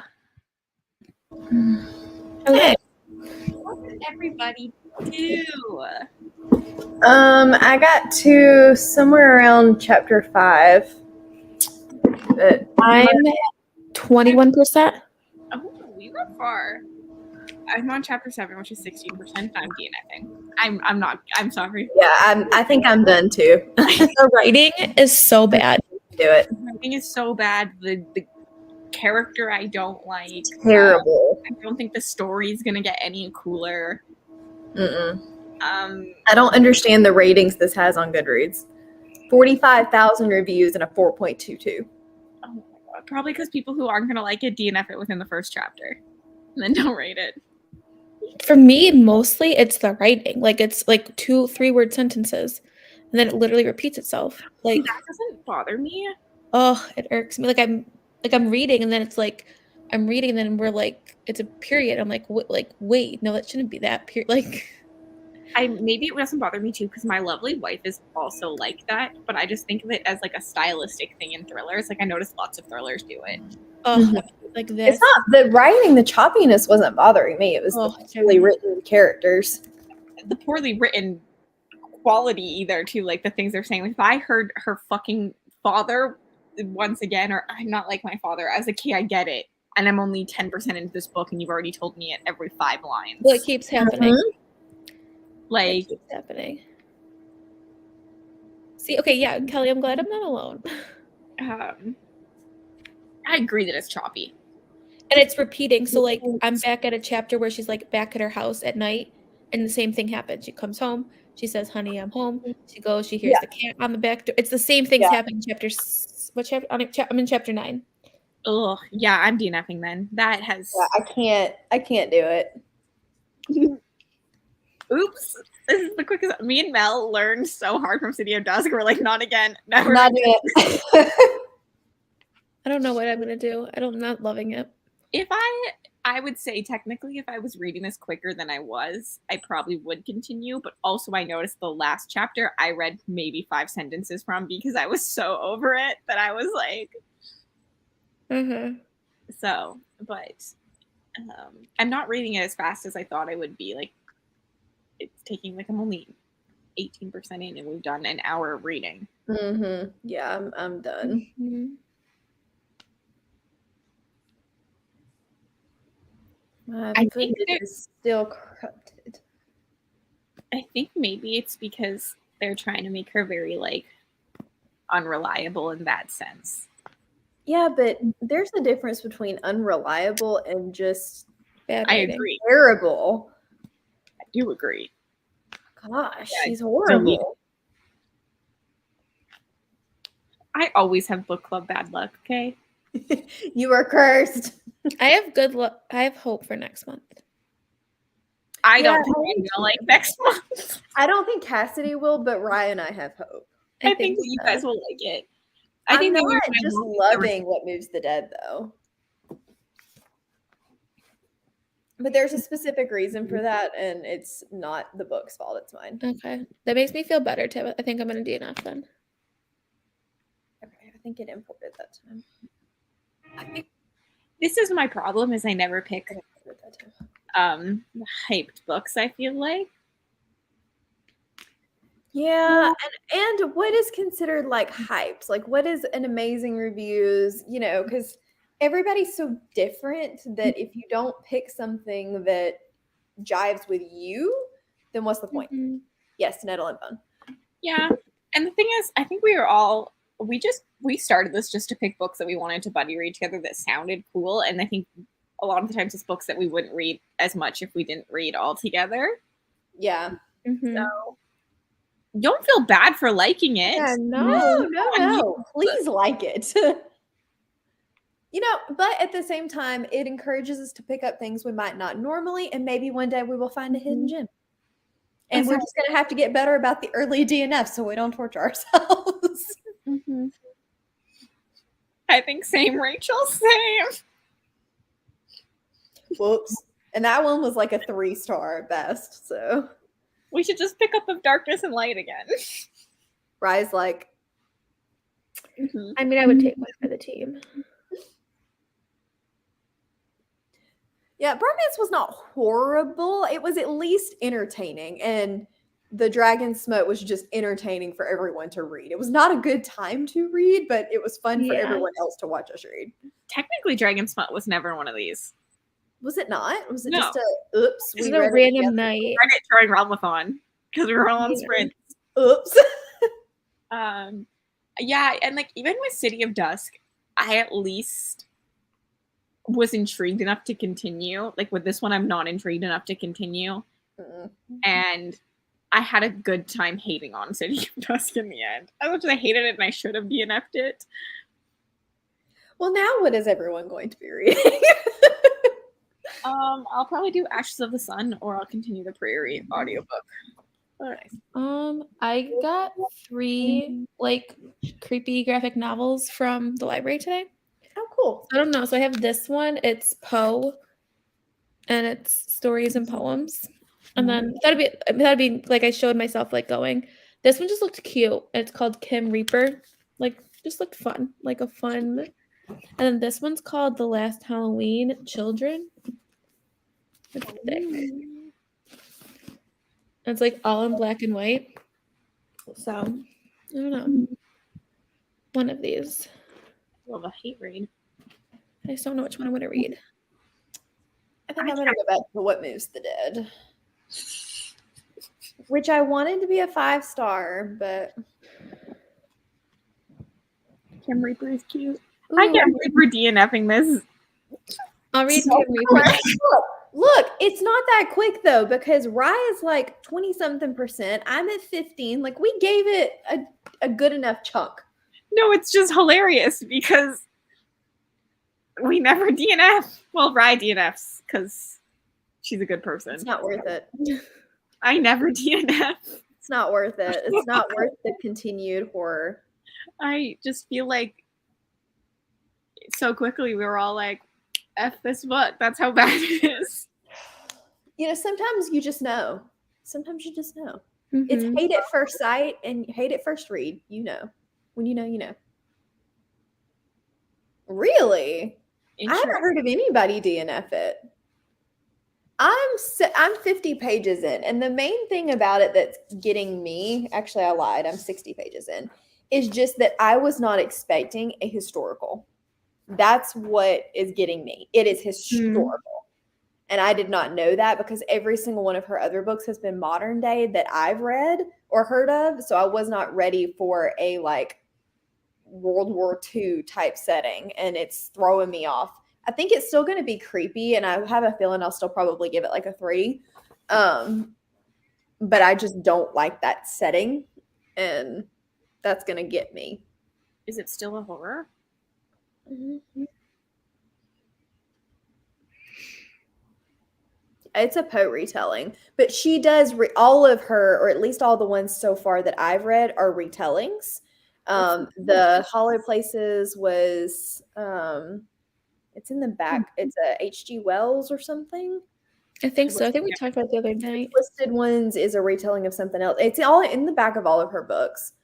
Okay. What did everybody do? I got to somewhere around chapter 5. But I'm at 21%. Oh, you got far. I'm on chapter 7, which is 16%. I'm DNFing. I'm not. I'm sorry. yeah, I think I'm done too. The writing is so bad. Do it. Writing is so bad. The character I don't like. Terrible. I don't think the story is gonna get any cooler. Mm-mm. I don't understand the ratings this has on Goodreads. 45,000 reviews and a 4.22. Oh my god. Probably because people who aren't gonna like it DNF it within the first chapter, and then don't rate it. For me, mostly it's the writing. Like it's like 2-3 word sentences, and then it literally repeats itself. Like, that doesn't bother me. oh, it irks me. Like I'm reading, and then it's like I'm reading, and then we're like it's a period. I'm like, wait, no, that shouldn't be that period. Like, Maybe it doesn't bother me too because my lovely wife is also like that, but I just think of it as like a stylistic thing in thrillers. Like I notice lots of thrillers do it. oh, like this. It's not the writing, the choppiness wasn't bothering me. It was Oh, the poorly written characters. The poorly written quality either too, like the things they're saying. Like if I heard her fucking father once again, or I'm not like my father, I was like, okay, I get it. And I'm only 10% into this book and you've already told me it every 5 lines. Well, it keeps happening. Like it keeps happening. See, okay, yeah, Kelly, I'm glad I'm not alone. I agree that it's choppy. And it's repeating. So like I'm back at a chapter where she's like back at her house at night and the same thing happens. She comes home, she says, honey, I'm home. She goes, she hears the cat on the back door. It's the same things happening in what chapter? I'm in chapter 9. Oh, yeah, I'm DNFing then. That has I can't do it. Oops. This is the quickest. Me and Mel learned so hard from City of Dusk. We're like, not again. Never Not again. it. I don't know what I'm gonna do. I'm not loving it. If I would say technically if I was reading this quicker than I was, I probably would continue. But also I noticed the last chapter I read maybe 5 sentences from because I was so over it that I was like, So, but I'm not reading it as fast as I thought I would be. Like it's taking like I'm only 18% in and we've done an hour of reading. Yeah, I'm done. I think it's still corrupted. I think maybe it's because they're trying to make her very like unreliable in that sense. Yeah, but there's a difference between unreliable and just bad. I agree. Terrible. I do agree. Gosh, she's horrible. I always have book club bad luck, okay? You are cursed. I have good luck. I have hope for next month. I don't think I'm gonna like next month. I don't think Cassidy will, but Ryan and I have hope. I think that you guys will like it. I think I'm not just loving What Moves the Dead though. But there's a specific reason for that, and it's not the book's fault, it's mine. Okay. That makes me feel better, Tim. I think I'm gonna do DNF then. Okay, I think it imported that time. I think this is my problem is I never pick hyped books, I feel like. Yeah, and what is considered like hyped? Like what is an amazing reviews, you know, because everybody's so different that if you don't pick something that jives with you, then what's the point? Yes, nettle and fun. Yeah. And the thing is, I think we started this just to pick books that we wanted to buddy read together that sounded cool. And I think a lot of the times it's books that we wouldn't read as much if we didn't read all together. Yeah. So don't feel bad for liking it. Yeah, no. Please like it. You know, but at the same time, it encourages us to pick up things we might not normally, and maybe one day we will find a hidden gem. And we're just going to have to get better about the early DNF so we don't torture ourselves. I think same, Rachel, same. Whoops. And that one was like a 3-star at best, so. We should just pick up Of Darkness and Light again. Rise like. I mean, I would take one for the team. Yeah, Bromance was not horrible. It was at least entertaining, and the Dragon Smut was just entertaining for everyone to read. It was not a good time to read, but it was fun for Yeah. everyone else to watch us read. Technically, Dragon Smut was never one of these. Was it not? Was it No. just a oops? This is read a it random together. night. We read it during Realmathon because we were all on Yeah. sprint. Oops. Yeah, and like even with City of Dusk, I at least was intrigued enough to continue. Like with this one, I'm not intrigued enough to continue. And I had a good time hating on City of Dusk in the end. As much as I hated it and I should have DNF'd it. Well, now what is everyone going to be reading? I'll probably do Ashes of the Sun, or I'll continue the Prairie audiobook. All right. I got 3 like creepy graphic novels from the library today. Oh, cool. I don't know. So I have this one. It's Poe, and it's stories and poems. And then that'd be like I showed myself like going. This one just looked cute. It's called Kim Reaper. Like just looked fun, like a fun. And then this one's called The Last Halloween Children. It's thick. It's like all in black and white. So I don't know. One of these. Love a hate read. I just don't know which one I'm gonna read. I think I'm going to go back to What Moves the Dead, which I wanted to be a 5-star, but Kim Reaper is cute. I can't believe we're DNFing this. I'll read So Kim Reaper. Look, it's not that quick though, because Rye is like 20-something%. I'm at 15. Like we gave it a good enough chunk. No, it's just hilarious because we never DNF. Well, Rye DNFs because she's a good person. It's not worth it. I never DNF. It's not worth it. It's not worth the continued horror. I just feel like so quickly we were all like, F this book. That's how bad it is. You know, sometimes you just know. Sometimes you just know. Mhm. It's hate at first sight and hate at first read. You know. When you know, you know. Really? I haven't heard of anybody DNF it. I'm 50 pages in, and the main thing about it that's getting me, actually I lied, I'm 60 pages in, is just that I was not expecting a historical. That's what is getting me. It is historical. And I did not know that because every single one of her other books has been modern day that I've read or heard of. So I was not ready for a like World War II type setting, and it's throwing me off. I think it's still going to be creepy, and I have a feeling I'll still probably give it like a 3. But I just don't like that setting, and that's going to get me. Is it still a horror? Mm-hmm. It's a Poe retelling, but she does all of her, or at least all the ones so far that I've read, are retellings. The Hollow Places was it's in the back. It's a H.G. Wells or something. I think so. I think we talked about it the other night. Twisted Ones is a retelling of something else. It's all in the back of all of her books.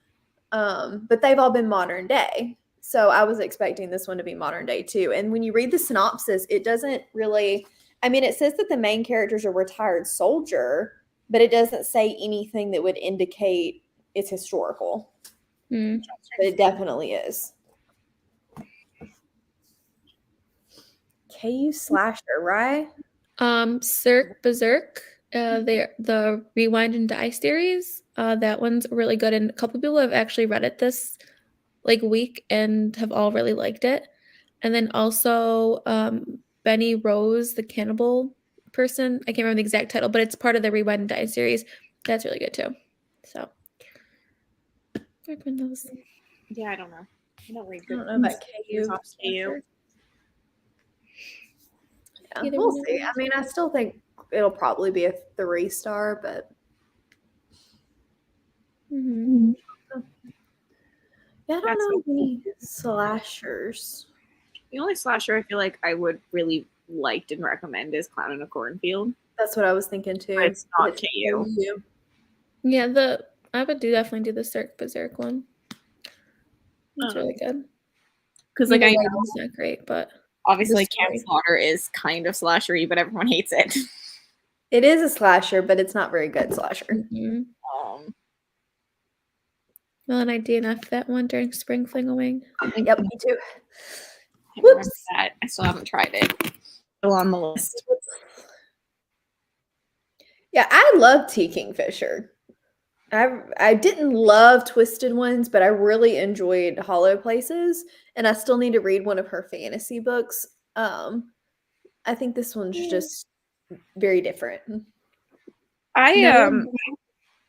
But they've all been modern day. So I was expecting this one to be modern day too. And when you read the synopsis, it doesn't really, I mean, it says that the main character is a retired soldier, but it doesn't say anything that would indicate it's historical. But it definitely is. KU slasher, right? Cirque Berserk, the Rewind and Die series. That one's really good, and a couple people have actually read it this like week and have all really liked it. And then also Benny Rose, the cannibal person. I can't remember the exact title, but it's part of the Rewind and Die series. That's really good too. So recommend those. Yeah, I don't know. I don't read I good. don't know about KU. KU. Yeah, we'll see. I mean, I still think it'll probably be a 3-star, but yeah, I don't know any slashers. The only slasher I feel like I would really like and recommend is Clown in a Cornfield. That's what I was thinking too. But it's not KU. Yeah, I would definitely do the Cirque Berserk one. It's really good. Because like I know it's not great, but Obviously, The Camp story. Slaughter is kind of slashery, but everyone hates it. It is a slasher, but it's not very good slasher. Mhm. Um, Well, and I DNF'd that one during Spring Fling-a-Wing. Yep, me too. I remember Whoops. that. I still haven't tried it. Still on the list. Yeah, I love T. Kingfisher. I didn't love Twisted Ones, but I really enjoyed Hollow Places, and I still need to read one of her fantasy books. I think this one's just very different. I No.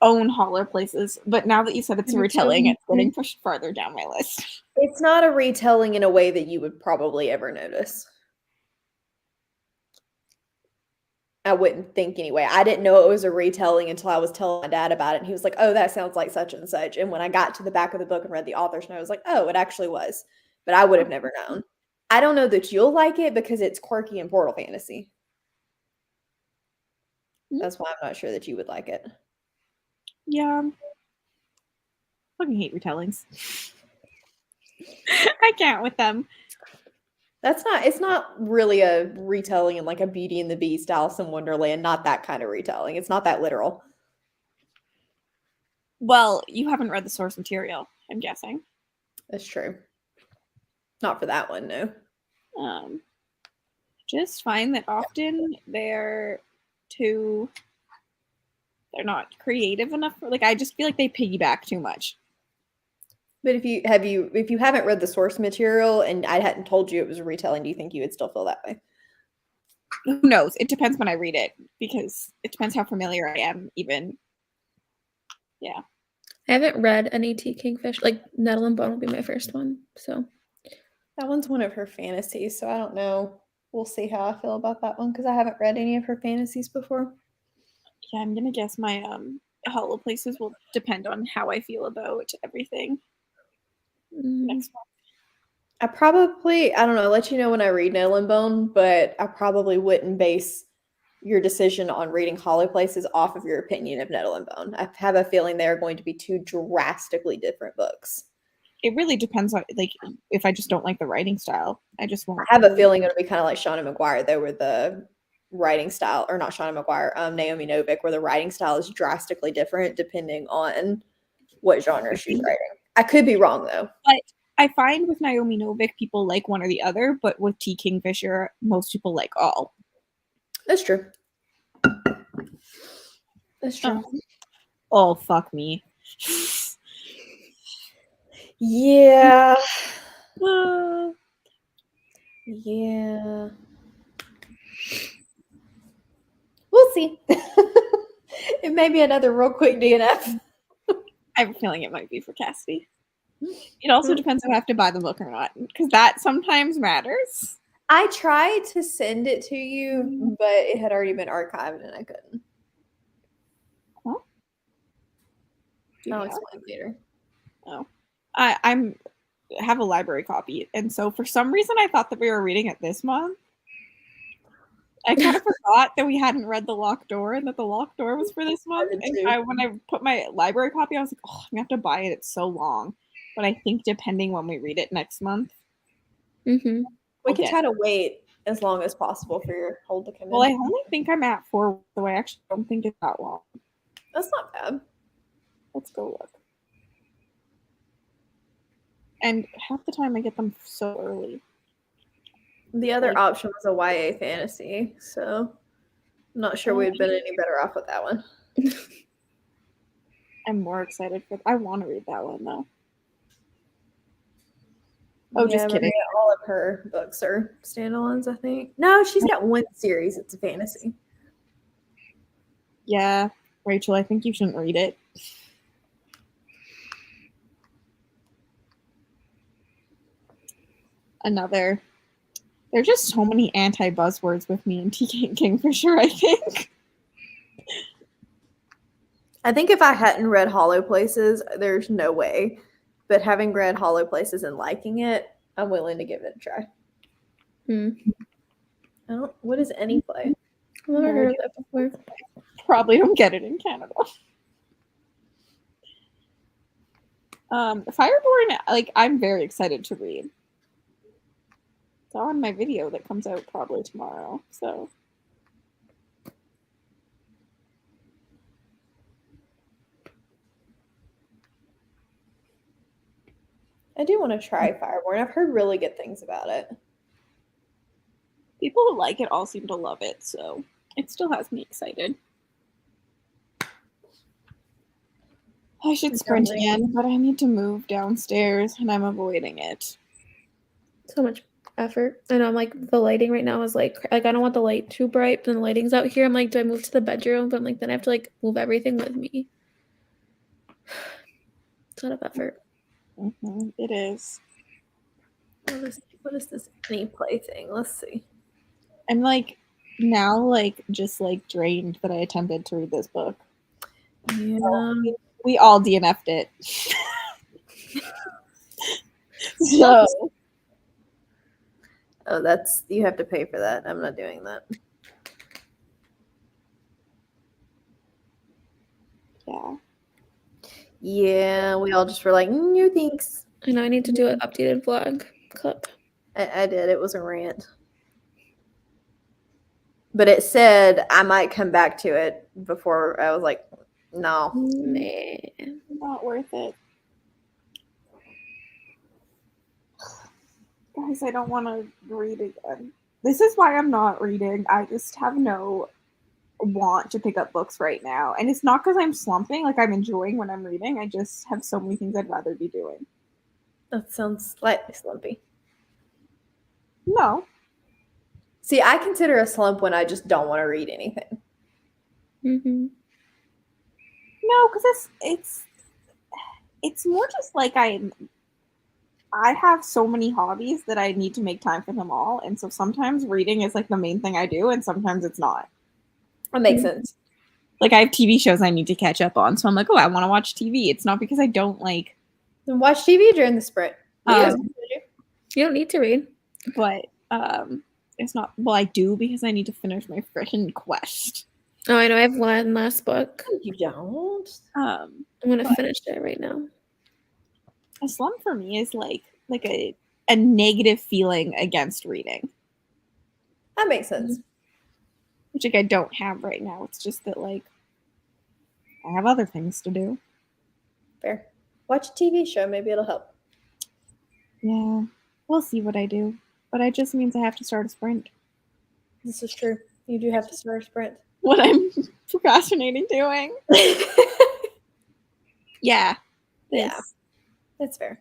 own Hollow Places, but now that you said it's a Me too. retelling, it's getting pushed farther down my list. It's not a retelling in a way that you would probably ever notice. I wouldn't think anyway. I didn't know it was a retelling until I was telling my dad about it. And he was like, oh, that sounds like such and such. And when I got to the back of the book and read the author's note, I was like, oh, it actually was. But I would have never known. I don't know that you'll like it because it's quirky and portal fantasy. That's why I'm not sure that you would like it. Yeah. Fucking hate retellings. I can't with them. It's not really a retelling in like a Beauty and the Beast, Alice in Wonderland, not that kind of retelling. It's not that literal. Well, you haven't read the source material, I'm guessing. That's true. Not for that one, no. Just find that often they're not creative enough for, like, I just feel like they piggyback too much. But if you haven't read the source material and I hadn't told you it was a retelling, do you think you would still feel that way? Who knows? It depends when I read it, because it depends how familiar I am, even. Yeah. I haven't read any T. Kingfish. Like, Nettle and Bone will be my first one. So That one's one of her fantasies, so I don't know. We'll see how I feel about that one because I haven't read any of her fantasies before. Yeah, I'm gonna guess my Hollow Places will depend on how I feel about everything next month. I don't know, I'll let you know when I read Nail and Bone, but I probably wouldn't base your decision on reading Hollow Places off of your opinion of Nettle and Bone. I have a feeling they're going to be two drastically different books. It really depends on, like, if I just don't like the writing style. I just won't. I have a feeling it'll be kind of like Shauna Maguire, though, where the writing style, or not Shauna Maguire, Naomi Novik, where the writing style is drastically different depending on what genre she's writing. I could be wrong, though. But I find with Naomi Novik, people like one or the other, but with T. Kingfisher, most people like all. That's true. That's true. Oh, fuck me. Yeah. Yeah. We'll see. It may be another real quick DNF. I have a feeling it might be for Cassidy. It also depends if I have to buy the book or not, because that sometimes matters. I tried to send it to you, but it had already been archived and I couldn't. Huh? I'll explain later. Oh. I have a library copy, and so for some reason I thought that we were reading it this month. I kind of forgot that we hadn't read The Locked Door and that The Locked Door was for this month. And when I put my library copy, I was like, oh, I'm going to have to buy it. It's so long. But I think depending when we read it next month. We could try to wait as long as possible for your hold to come in. Well, I only think I'm at 4, so I actually don't think it's that long. That's not bad. Let's go look. And half the time I get them so early. The other option was a YA fantasy, so I'm not sure we'd been any better off with that one. I'm more excited for. I want to read that one though. Oh, Yeah, just kidding. All of her books are standalones, I think. No, she's got one series. It's a fantasy. Yeah, Rachel, I think you shouldn't read it. Another. There are just so many anti-buzzwords with me and T. Kingfisher, I think. I think if I hadn't read Hollow Places, there's no way. But having read Hollow Places and liking it, I'm willing to give it a try. What is any play? I've never heard of that before. Probably don't get it in Canada. Fireborn, like, I'm very excited to read. It's on my video that comes out probably tomorrow. So I do want to try Fireborn. I've heard really good things about it. people who like it all seem to love it, so it still has me excited. I should sprint again, but I need to move downstairs and I'm avoiding it. So much effort. I know I'm like the lighting right now is like I don't want the light too bright, but then the lighting's out here. I'm like, do I move to the bedroom? But I'm like, then I have to like move everything with me. It's a lot of effort. It is. What is this any play thing? Let's see. I'm like now like just like drained that I attempted to read this book. Yeah. We all DNF'd it. So Oh, that's you have to pay for that. I'm not doing that. yeah. Yeah, we all just were like, no thanks. I know I need to do an updated vlog clip. I did. It was a rant. But it said I might come back to it before I was like, no. Nah. Not worth it. Guys, I don't want to read again. This is why I'm not reading. I just have no want to pick up books right now. And it's not because I'm slumping. Like, I'm enjoying when I'm reading. I just have so many things I'd rather be doing. That sounds slightly slumpy. No. See, I consider a slump when I just don't want to read anything. Mm-hmm. No, because it's more just like I have so many hobbies that I need to make time for them all. And so sometimes reading is like the main thing I do, and sometimes it's not. That makes sense. Like I have TV shows I need to catch up on. So I'm like, oh, I want to watch TV. It's not because I don't like. Then watch TV during the sprint. You don't need to read. But it's not. Well, I do because I need to finish my freaking quest. Oh, I know. I have one last book. You don't. I'm gonna finish it right now. A slump for me is like a negative feeling against reading. That makes sense. Which like I don't have right now. It's just that like I have other things to do. Fair. Watch a TV show. Maybe it'll help. Yeah. We'll see what I do. But it just means I have to start a sprint. This is true. You do have to start a sprint. What I'm procrastinating doing. Yeah. Yeah. That's fair.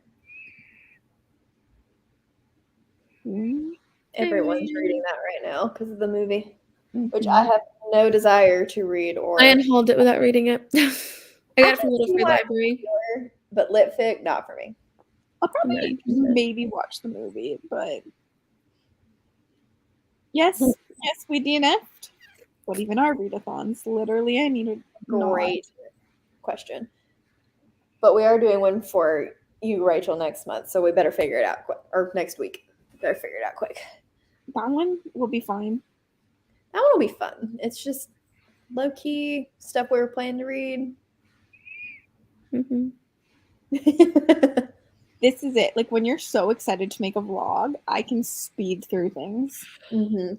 Everyone's reading that right now because of the movie, which I have no desire to read or. I unhauled it without reading it. I got it from Little Free Library. But lit fic, not for me. I'll probably maybe watch the movie, but yes, we DNF'd. What even are readathons? Literally, I need a great question. But we are doing one for you, Rachel, next month, so we better figure it out quick. Or next week. Better figure it out quick. That one will be fine. That one will be fun. It's just low-key stuff we were planning to read. Mm-hmm. This is it. Like when you're so excited to make a vlog, I can speed through things. Mm-hmm.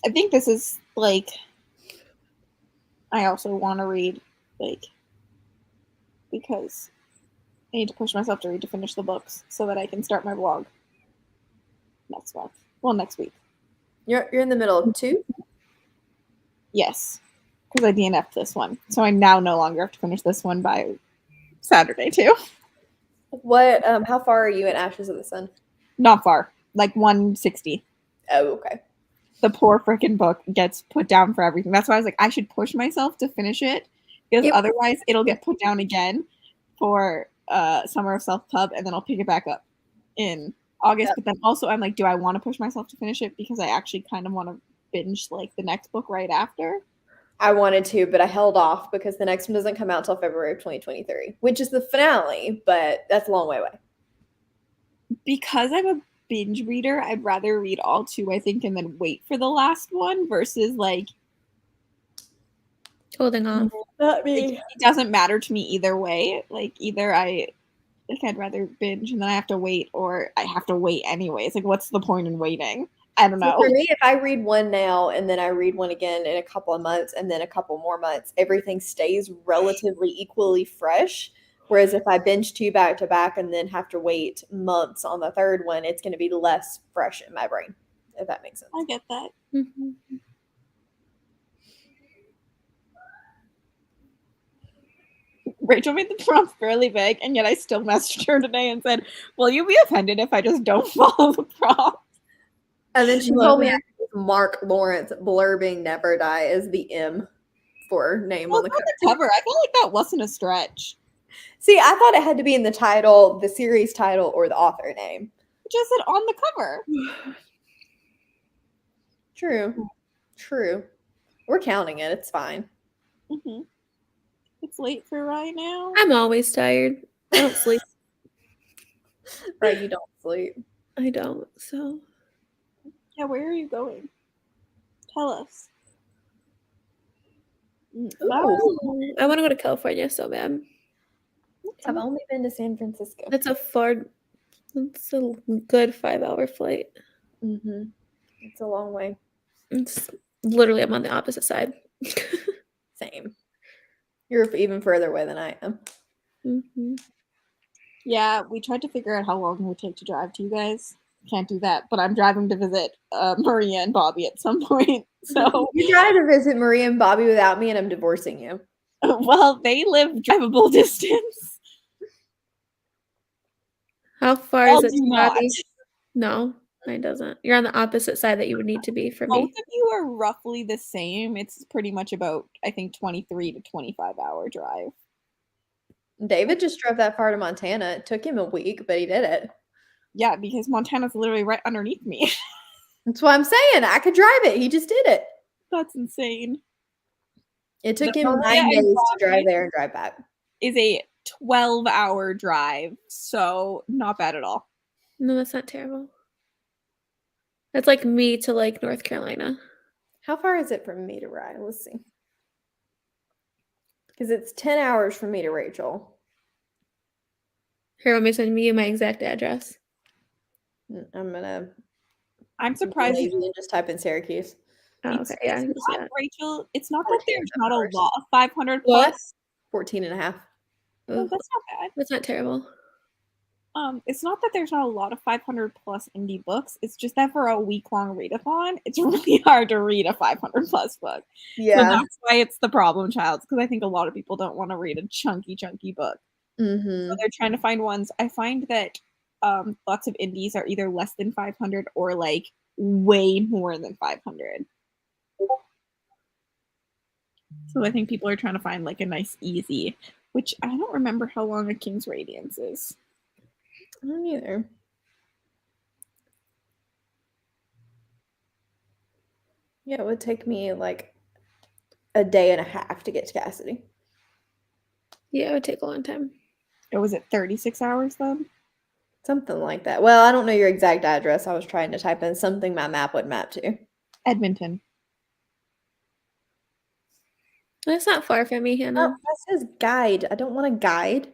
I think this is like I also want to read like because I need to push myself to read to finish the books so that I can start my vlog next month. Well, next week. You're in the middle of 2? Yes, because I DNF'd this one, so I now no longer have to finish this one by Saturday too. What? How far are you in Ashes of the Sun? Not far, like 160. Oh, okay. The poor freaking book gets put down for everything. That's why I was like, I should push myself to finish it because otherwise it'll get put down again for Summer of Self Pub, and then I'll pick it back up in August. But then also I'm like, do I want to push myself to finish it because I actually kind of want to binge like the next book right after? I wanted to, but I held off because the next one doesn't come out till February of 2023, which is the finale, but that's a long way away. Because I'm a binge reader, I'd rather read all 2, I think, and then wait for the last one versus like Holding off. Not me. It doesn't matter to me either way. Like either I Like, I'd rather binge and then I have to wait, or I have to wait anyways. Like, what's the point in waiting? I don't So know. for me, if I read one now and then I read one again in a couple of months and then a couple more months, everything stays relatively equally fresh. Whereas if I binge 2 back to back and then have to wait months on the third one, it's going to be less fresh in my brain, if that makes sense. I get that. Mm-hmm. Rachel made the prompt fairly vague, and yet I still messaged her today and said, "Will you be offended if I just don't follow the prompt?" And then she Love told me it. Mark Lawrence blurbing Never Die is the M for name Well, on the on cover. the cover, I felt like that wasn't a stretch. See, I thought it had to be in the title, the series title, or the author name. It just said on the cover. True. True. We're counting it. It's fine. Mm-hmm. It's late for right now. I'm always tired. I don't sleep. Right, you don't sleep. I don't. So Yeah, where are you going? Tell us. Ooh. I want to go to California so bad. I've only been to San Francisco. That's a good 5-hour flight. Mm-hmm. It's a long way. It's literally I'm on the opposite side. Same. You're even further away than I am. Mm-hmm. Yeah, we tried to figure out how long it would take to drive to you guys. Can't do that, but I'm driving to visit Maria and Bobby at some point. So, You try to visit Maria and Bobby without me, and I'm divorcing you. well, they live drivable distance. How far I'll is it do to not. Bobby? No, it doesn't. You're on the opposite side that you would need to be for Both me. of you are roughly the same. It's pretty much about, I think, 23 to 25-hour drive. David just drove that far to Montana. It took him a week, but he did it. Yeah, because Montana's literally right underneath me. That's what I'm saying. I could drive it. He just did it. That's insane. It took The him Maria 9 and days to Bobby drive there and drive back. is a 12-hour drive, so not bad at all. No, that's not terrible. That's like me to like North Carolina. How far is it from me to Rye? Let's see. Because it's 10 hours from me to Rachel. Here, let me send you my exact address. I'm gonna I'm surprised lazy and just type in Syracuse. Oh, It's, okay, yeah, I it's can see not, that. Rachel, it's not that 14 there's not a hours. lot of 500 What? plus. 14 and a half. No, Ugh, that's not bad. that's not terrible. It's not that there's not a lot of 500 plus indie books. It's just that for a week-long readathon, it's really hard to read a 500 plus book. So Yeah. that's why it's the problem child, because I think a lot of people don't want to read a chunky book. Mm-hmm. So they're trying to find ones. I find that lots of indies are either less than 500 or like way more than 500. So I think people are trying to find like a nice easy, which I don't remember how long a King's Radiance is. I don't either. Yeah, it would take me like a day and a half to get to Cassidy. Yeah, it would take a long time. Or was it 36 hours then? Something like that. Well, I don't know your exact address. I was trying to type in something my map would map to. Edmonton. That's not far from me, Oh, Hannah. that says guide. I don't want a guide.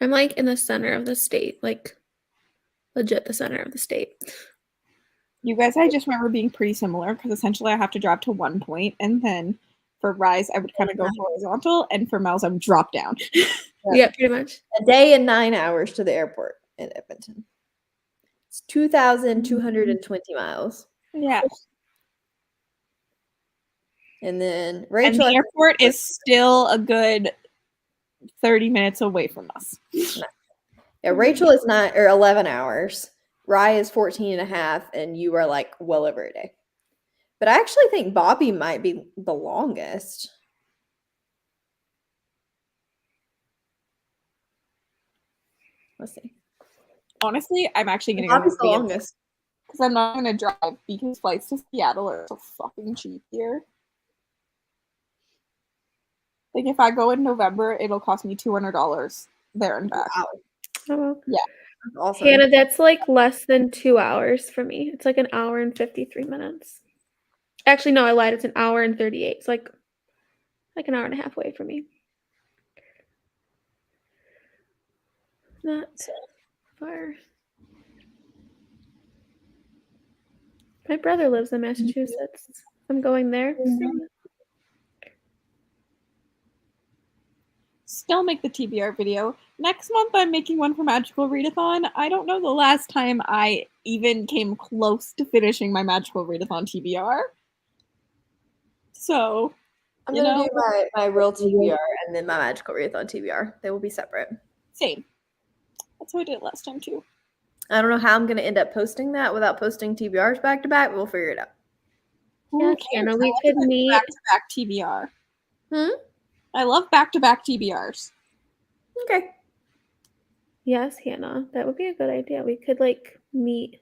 I'm like in the center of the state, like legit the center of the state. You guys, I just remember being pretty similar because essentially I have to drop to one point, and then for Rise, I would kind of go horizontal, and for Mel's, I would drop down. Yeah, pretty much. A day and 9 hours to the airport in Edmonton. It's 2,220 miles. Yeah. And then And Rachel, the airport is still a good 30 minutes away from us. yeah, Rachel is 11 hours. Rye is 14 and a half, and you are like well over a day. But I actually think Bobby might be the longest. Let's see. Honestly, I'm actually going to Bobby's go the longest. because I'm not going to drive because flights to Seattle are so fucking cheap here. Like if I go in November, it'll cost me $200 there and back. Wow. Oh, well. Yeah. That's awesome. Hannah, that's like less than 2 hours for me. It's like an hour and 53 minutes. Actually, no, I lied. It's an hour and 38. It's like an hour and a half away from me. Not far. My brother lives in Massachusetts. I'm going there. Still make the TBR video. Next month, I'm making one for Magical Readathon. I don't know the last time I even came close to finishing my Magical Readathon TBR. So, I'm going to do my real TBR and then my Magical Readathon TBR. They will be separate. Same. That's how I did it last time, too. I don't know how I'm going to end up posting that without posting TBRs back to back, but we'll figure it out. Yeah, Hannah, we could meet. Back-to-back TBR. Hmm? I love back-to-back TBRs. Okay. Yes, Hannah, that would be a good idea. We could like meet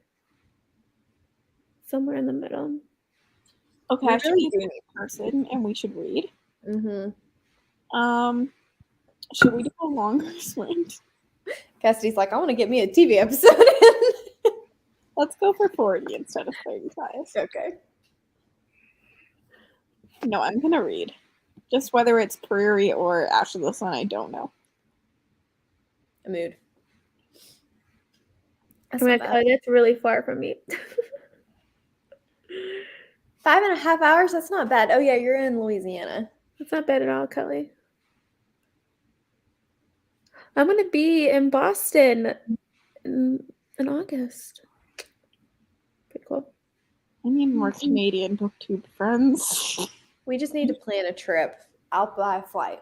somewhere in the middle. Okay, We I should really be do in person, and we should read. Mm-hmm. Should we do a longer sprint? Cassidy's like, I want to get me a TV episode in. Let's go for 40 instead of 35. Okay. No, I'm gonna read. Just whether it's Prairie or Ash of the Sun, I don't know. A mood. I'm gonna tell you, it's really far from me. 5.5 hours? That's not bad. Oh yeah, you're in Louisiana. That's not bad at all, Kelly. I'm gonna be in Boston in August. Pretty cool. I need more Canadian booktube friends. We just need to plan a trip. I'll buy a flight.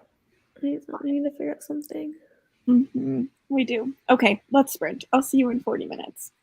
I need to figure out something. Mm-hmm. We do. Okay, let's sprint. I'll see you in 40 minutes.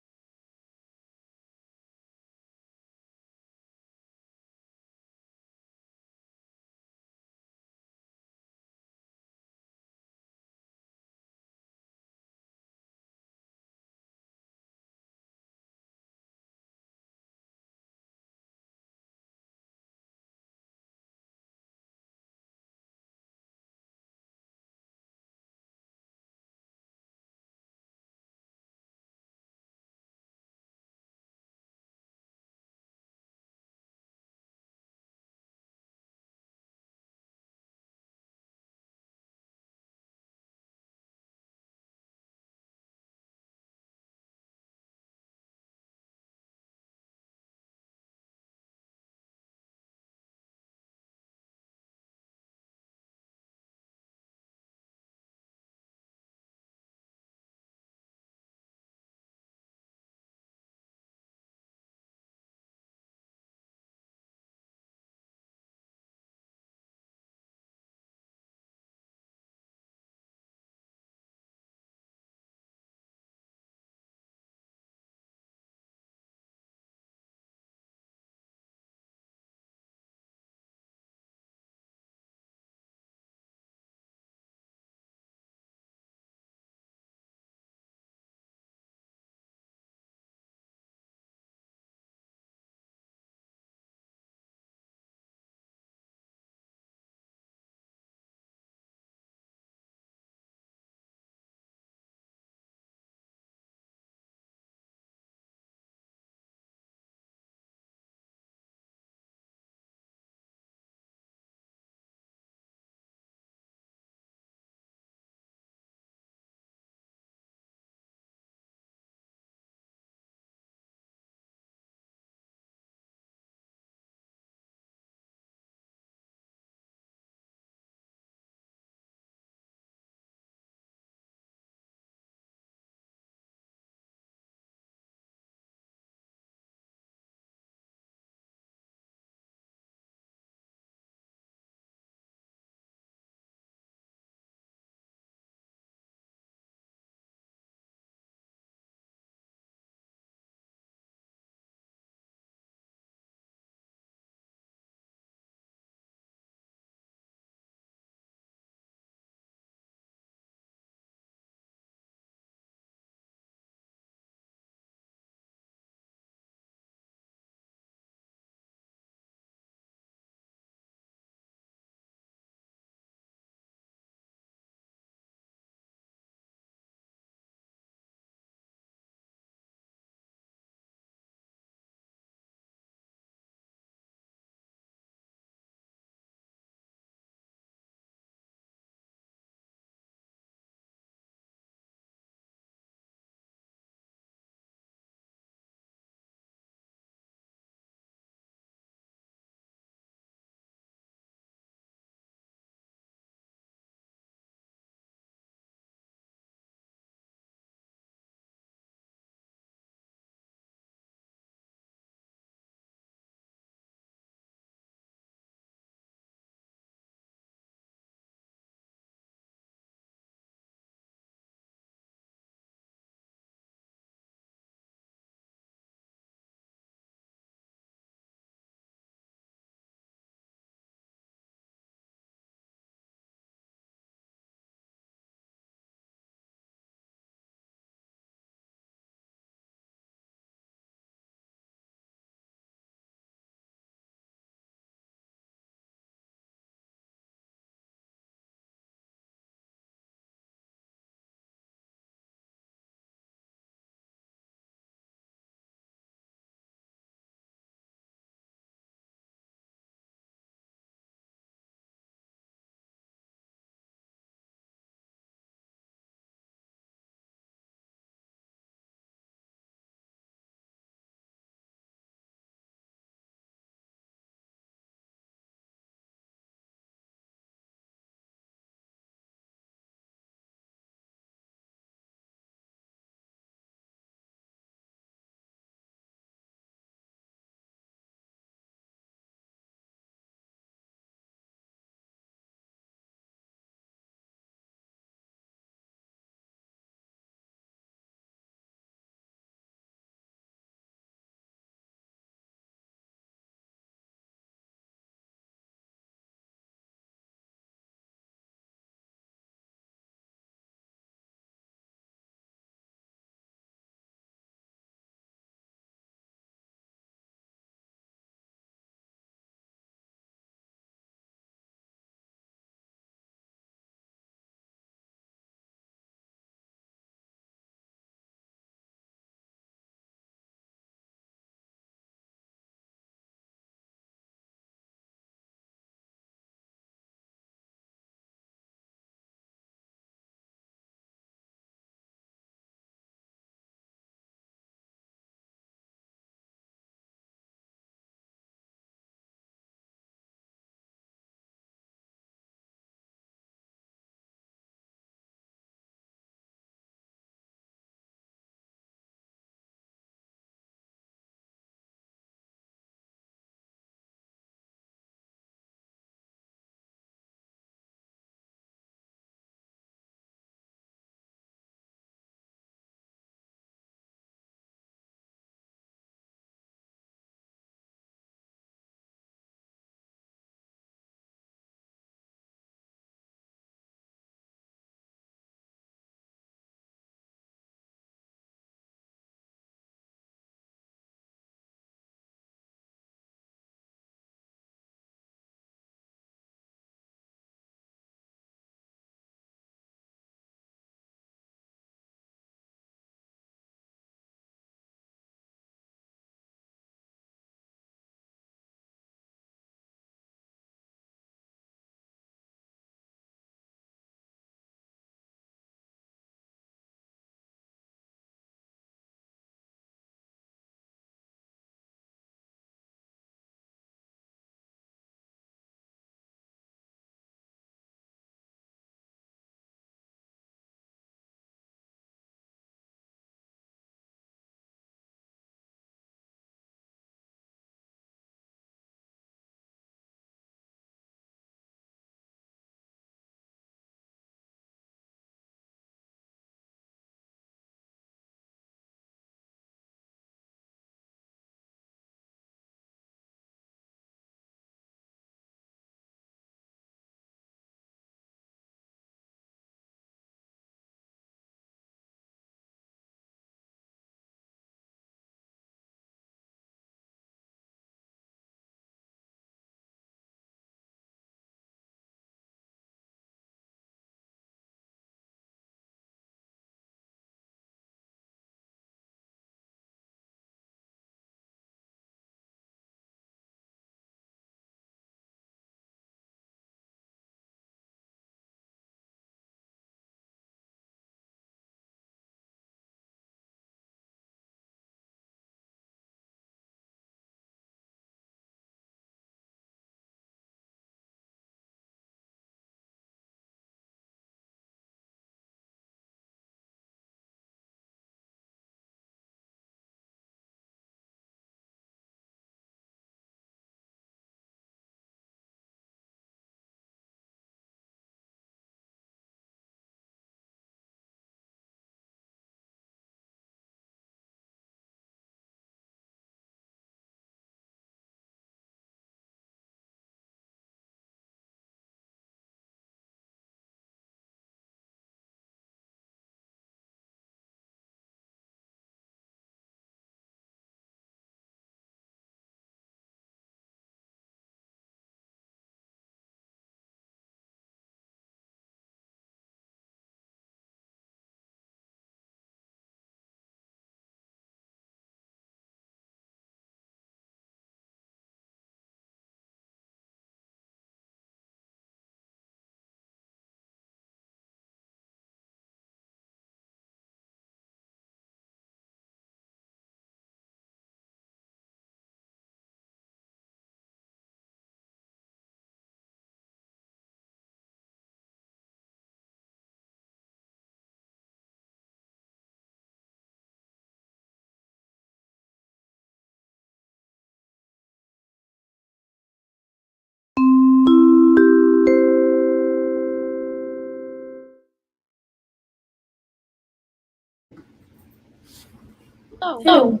Oh.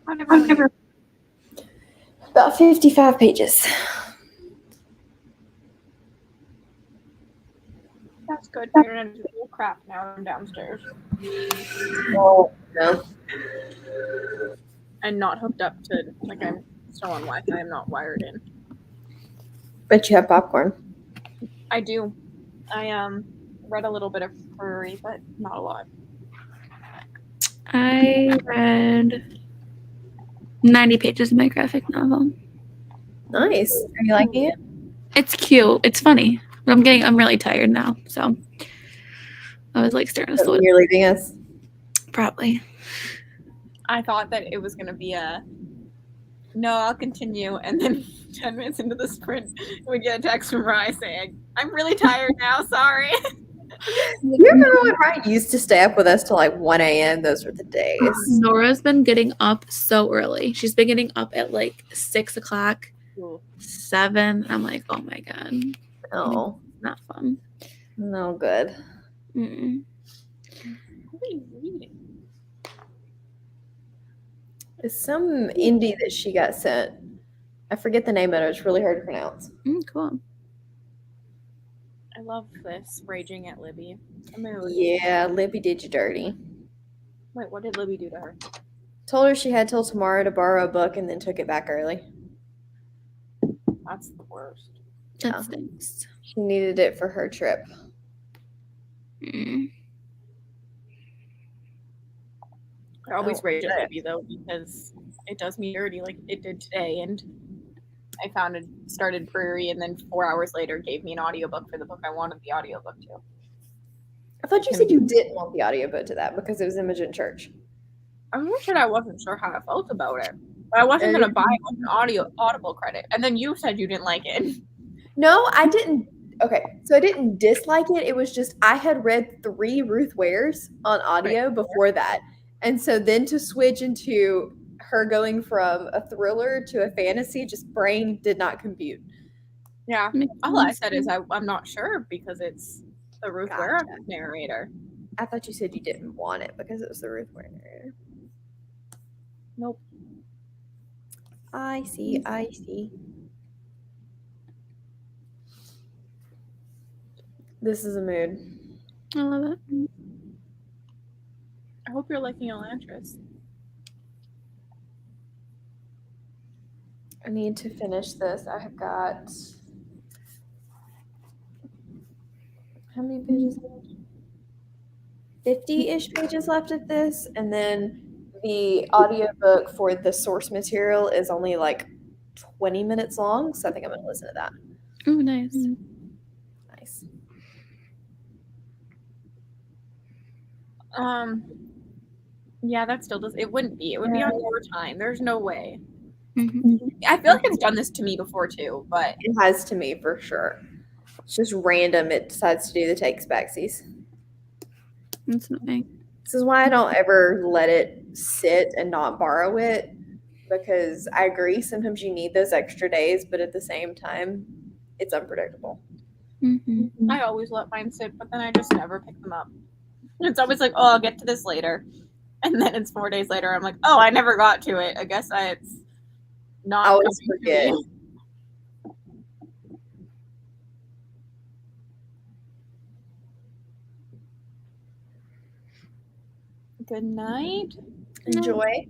I've never. About 55 pages. That's good. I don't have to do crap now. I'm downstairs Oh, no. and not hooked up to I'm still on Wi-Fi. I'm not wired in. But you have popcorn. I do. I read a little bit of Furry, but not a lot. I read 90 pages of my graphic novel. Nice. Are you liking it? It's cute. It's funny. But I'm really tired now. So I was like staring at the You're leaving us. Probably. I thought that it was gonna be no, I'll continue, and then 10 minutes into the sprint, we get a text from Rye saying, "I'm really tired now. Sorry." You remember when Ryan used to stay up with us till like 1 a.m.? Those were the days. Nora's been getting up so early. She's been getting up at like 6 o'clock, 7. I'm like, oh my god. No. Not fun. No good. Mm-mm. What are you reading? It's some indie that she got sent. I forget the name of it. It's really hard to pronounce. Cool. I love this, Raging at Libby. Yeah, Libby did you dirty. Wait, what did Libby do to her? Told her she had till tomorrow to borrow a book and then took it back early. That's the worst. That stinks. She needed it for her trip. Mm. I always rage at Libby, though, because it does me dirty like it did today, and I started Prairie, and then 4 hours later gave me an audiobook for the book I wanted the audiobook to. I thought you said you didn't want the audiobook to that because it was Imogen Church. I'm not sure I wasn't sure how I felt about it, but I wasn't going to buy it with an Audible credit. And then you said you didn't like it. No, I didn't. Okay, so I didn't dislike it. It was just I had read 3 Ruth Wares on audio before that. And so then to switch into her going from a thriller to a fantasy, just brain did not compute. Yeah. All I said is I'm not sure because it's the Ruth Ware narrator. I thought you said you didn't want it because it was the Ruth Ware narrator. Nope. I see. This is a mood. I love it. I hope you're liking Elantris. I need to finish this. I have got how many pages left? 50-ish pages left of this, and then the audiobook for the source material is only like 20 minutes long, so I think I'm going to listen to that. Oh, nice. Nice. Yeah, that still does. It wouldn't be. It would be on your time. There's no way. Mm-hmm. I feel like it's done this to me before too, but it has to me for sure. It's just random. It decides to do the takes backsies. That's annoying. This is why I don't ever let it sit and not borrow it, because I agree sometimes you need those extra days, but at the same time, it's unpredictable. Mm-hmm. I always let mine sit, but then I just never pick them up. It's always like, oh, I'll get to this later. And then it's 4 days later. I'm like, oh, I never got to it. I guess it's not. I always forget. Good night. Enjoy.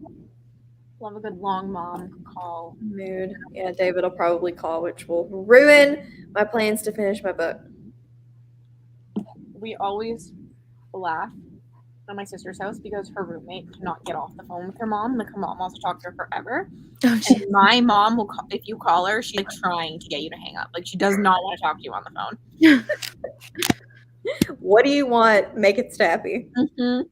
Love a good long mom call. Mood. Yeah, David will probably call, which will ruin my plans to finish my book. We always laugh at my sister's house because her roommate cannot get off the phone with her mom. Like, her mom wants to talk to her forever. Oh, and my mom will call, if you call her, she's like trying to get you to hang up. Like, she does not want to talk to you on the phone. What do you want? Make it snappy. Mm-hmm.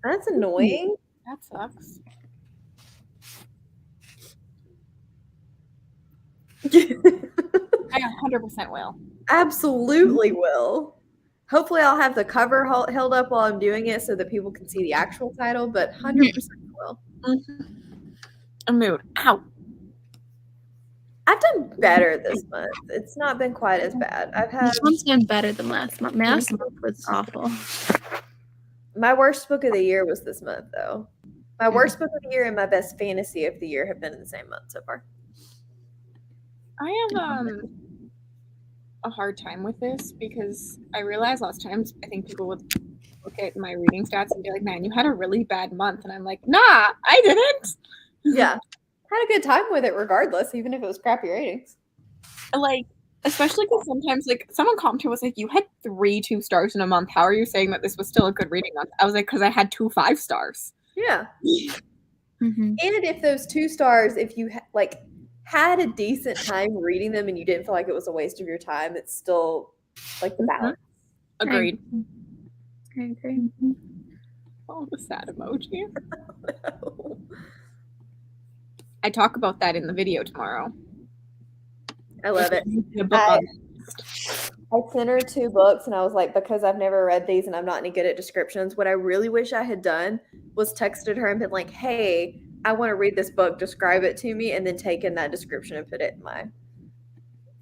That's annoying. That sucks. I 100% will. Absolutely will. Hopefully I'll have the cover held up while I'm doing it so that people can see the actual title, but 100% will. Mm-hmm. A mood. Ow. I've done better this month. It's not been quite as bad. I've had This one's been better than last month. Last month was awful. my worst book of the year was this month, though. My worst book of the year and my best fantasy of the year have been in the same month so far. I have a hard time with this because I realized last times I think people would look at my reading stats and be like, "Man, you had a really bad month," and I'm like, "Nah, I didn't." Yeah, had a good time with it regardless, even if it was crappy ratings. Like, especially because sometimes, like, someone commented was like, "You had 3 2-stars in a month. How are you saying that this was still a good reading month?" I was like, "Because I had 2 5-stars." Yeah. Mm-hmm. And if those 2 stars, if you had a decent time reading them and you didn't feel like it was a waste of your time, it's still like the balance. Agreed. I agree. Oh, the sad emoji. I talk about that in the video tomorrow. I love it. The book on I sent her 2 books and I was like, because I've never read these and I'm not any good at descriptions, what I really wish I had done was texted her and been like, hey, I want to read this book, describe it to me, and then taken that description and put it in my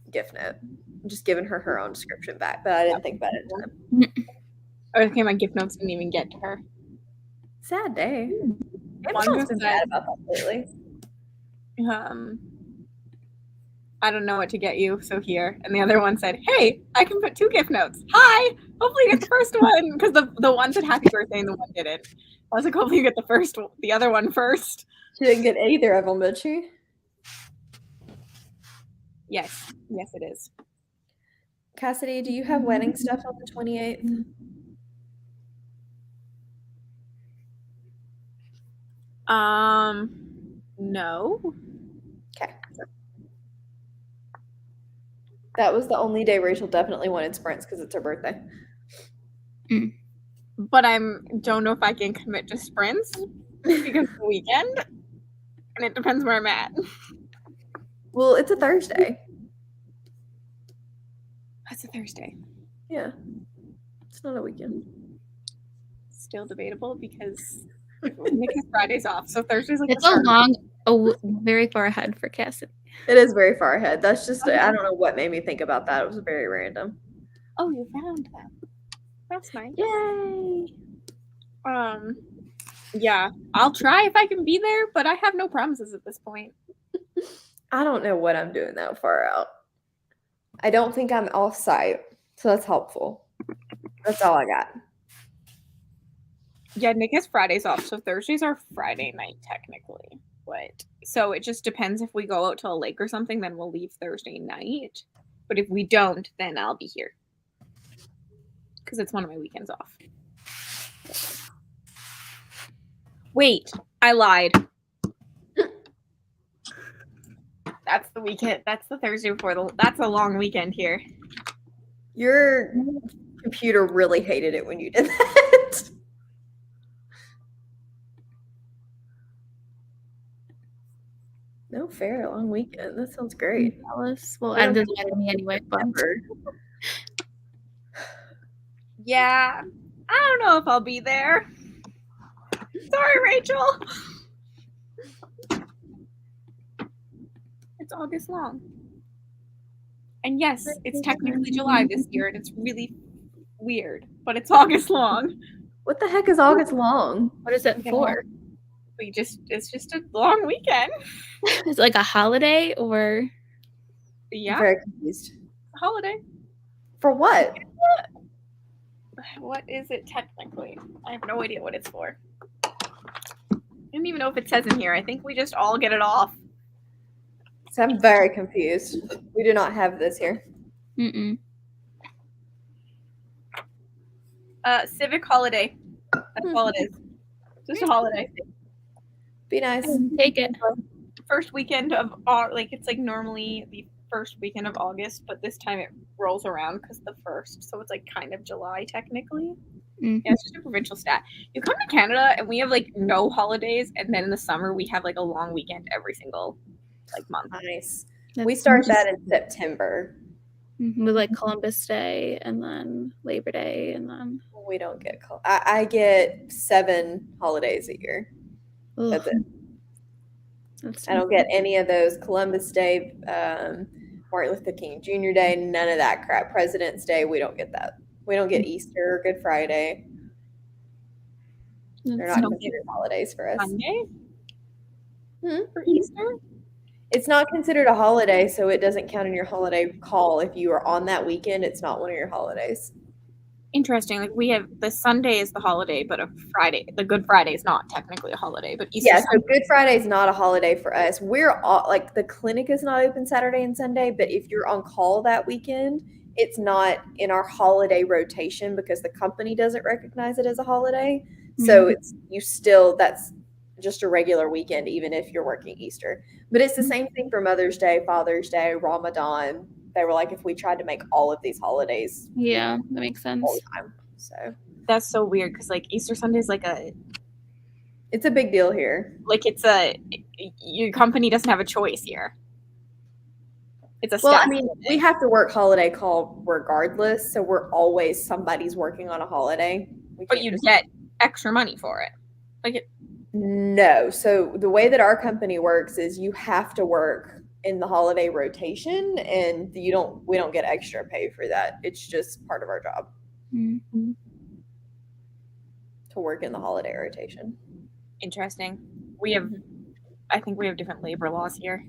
gift note. I'm just giving her own description back, but I didn't think about it in time. Okay, my gift notes didn't even get to her. Sad day. One Amazon's just been said- bad about that lately. I don't know what to get you, so here. And the other one said, "Hey, I can put 2 gift notes. Hi, hopefully you get the first one," because the one said happy birthday and the one didn't. I was like, hopefully you get the other one first. She didn't get either of them, did she? Yes, it is. Cassidy, do you have wedding stuff on the 28th? No. Okay. That was the only day Rachel definitely wanted sprints because it's her birthday. But don't know if I can commit to sprints because it's the weekend, and it depends where I'm at. Well, it's a Thursday. That's a Thursday. Yeah. It's not a weekend. Still debatable because Nick has Fridays off, so Thursday's like It's the a start. very far ahead for Cassidy. It is very far ahead. That's just, I don't know what made me think about that. It was very random. Oh, you found that. That's nice. Yay. Yeah, I'll try if I can be there, but I have no promises at this point. I don't know what I'm doing that far out. I don't think I'm off site, so that's helpful. That's all I got. Yeah, Nick has Fridays off, so Thursdays are Friday night technically. But so it just depends if we go out to a lake or something, then we'll leave Thursday night. But if we don't, then I'll be here. Because it's one of my weekends off. Wait, I lied. That's the weekend. That's the Thursday before that's a long weekend here. Your computer really hated it when you did that. No fair, long weekend. That sounds great. Alice. Well, it doesn't matter to me anyway, but Yeah, I don't know if I'll be there. Sorry, Rachel. It's August long. And yes, it's technically July this year, and it's really weird, but it's August long. What the heck is August long? what is it for? It's just a long weekend. Is it like a holiday or? Yeah, I'm very confused. holiday. For what? What is it technically? I have no idea what it's for. I don't even know if it says in here. I think we just all get it off. So I'm very confused. We do not have this here. Mm-mm. Civic holiday. That's all it is. Just a holiday. Be nice. Take it. First weekend of it's like normally the first weekend of August, but this time it rolls around because the first, so it's like kind of July technically. Mm. Yeah, it's just a provincial stat. You come to Canada and we have like no holidays, and then in the summer we have like a long weekend every single like month. Nice. That's We start that in September. with like Columbus Day and then Labor Day and then. We don't get I get 7 holidays a year. Ugh. That's it. That's I don't get any of those Columbus Day, Martin Luther King Jr. Day, none of that crap. President's Day, we don't get that. We don't get Easter, Good Friday. They're not considered holidays for us. Sunday for Easter? It's not considered a holiday, so it doesn't count in your holiday call. If you are on that weekend, it's not one of your holidays. Interesting. Like we have the Sunday is the holiday, but a Friday, the Good Friday is not technically a holiday. But Easter Yeah, so Good Friday is not a holiday for us. We're all like the clinic is not open Saturday and Sunday, but if you're on call that weekend, it's not in our holiday rotation because the company doesn't recognize it as a holiday. So it's that's just a regular weekend, even if you're working Easter. But it's the same thing for Mother's Day, Father's Day, Ramadan. They were like, if we tried to make all of these holidays, yeah, that makes sense. all the time. So that's so weird because like Easter Sunday is like it's a big deal here. like your company doesn't have a choice here. It's a Well, I mean, we have to work holiday call regardless, so we're always somebody's working on a holiday. But you get extra money for it. Like no. So the way that our company works is you have to work in the holiday rotation, and we don't get extra pay for that. It's just part of our job to work in the holiday rotation. Interesting. I think we have different labor laws here.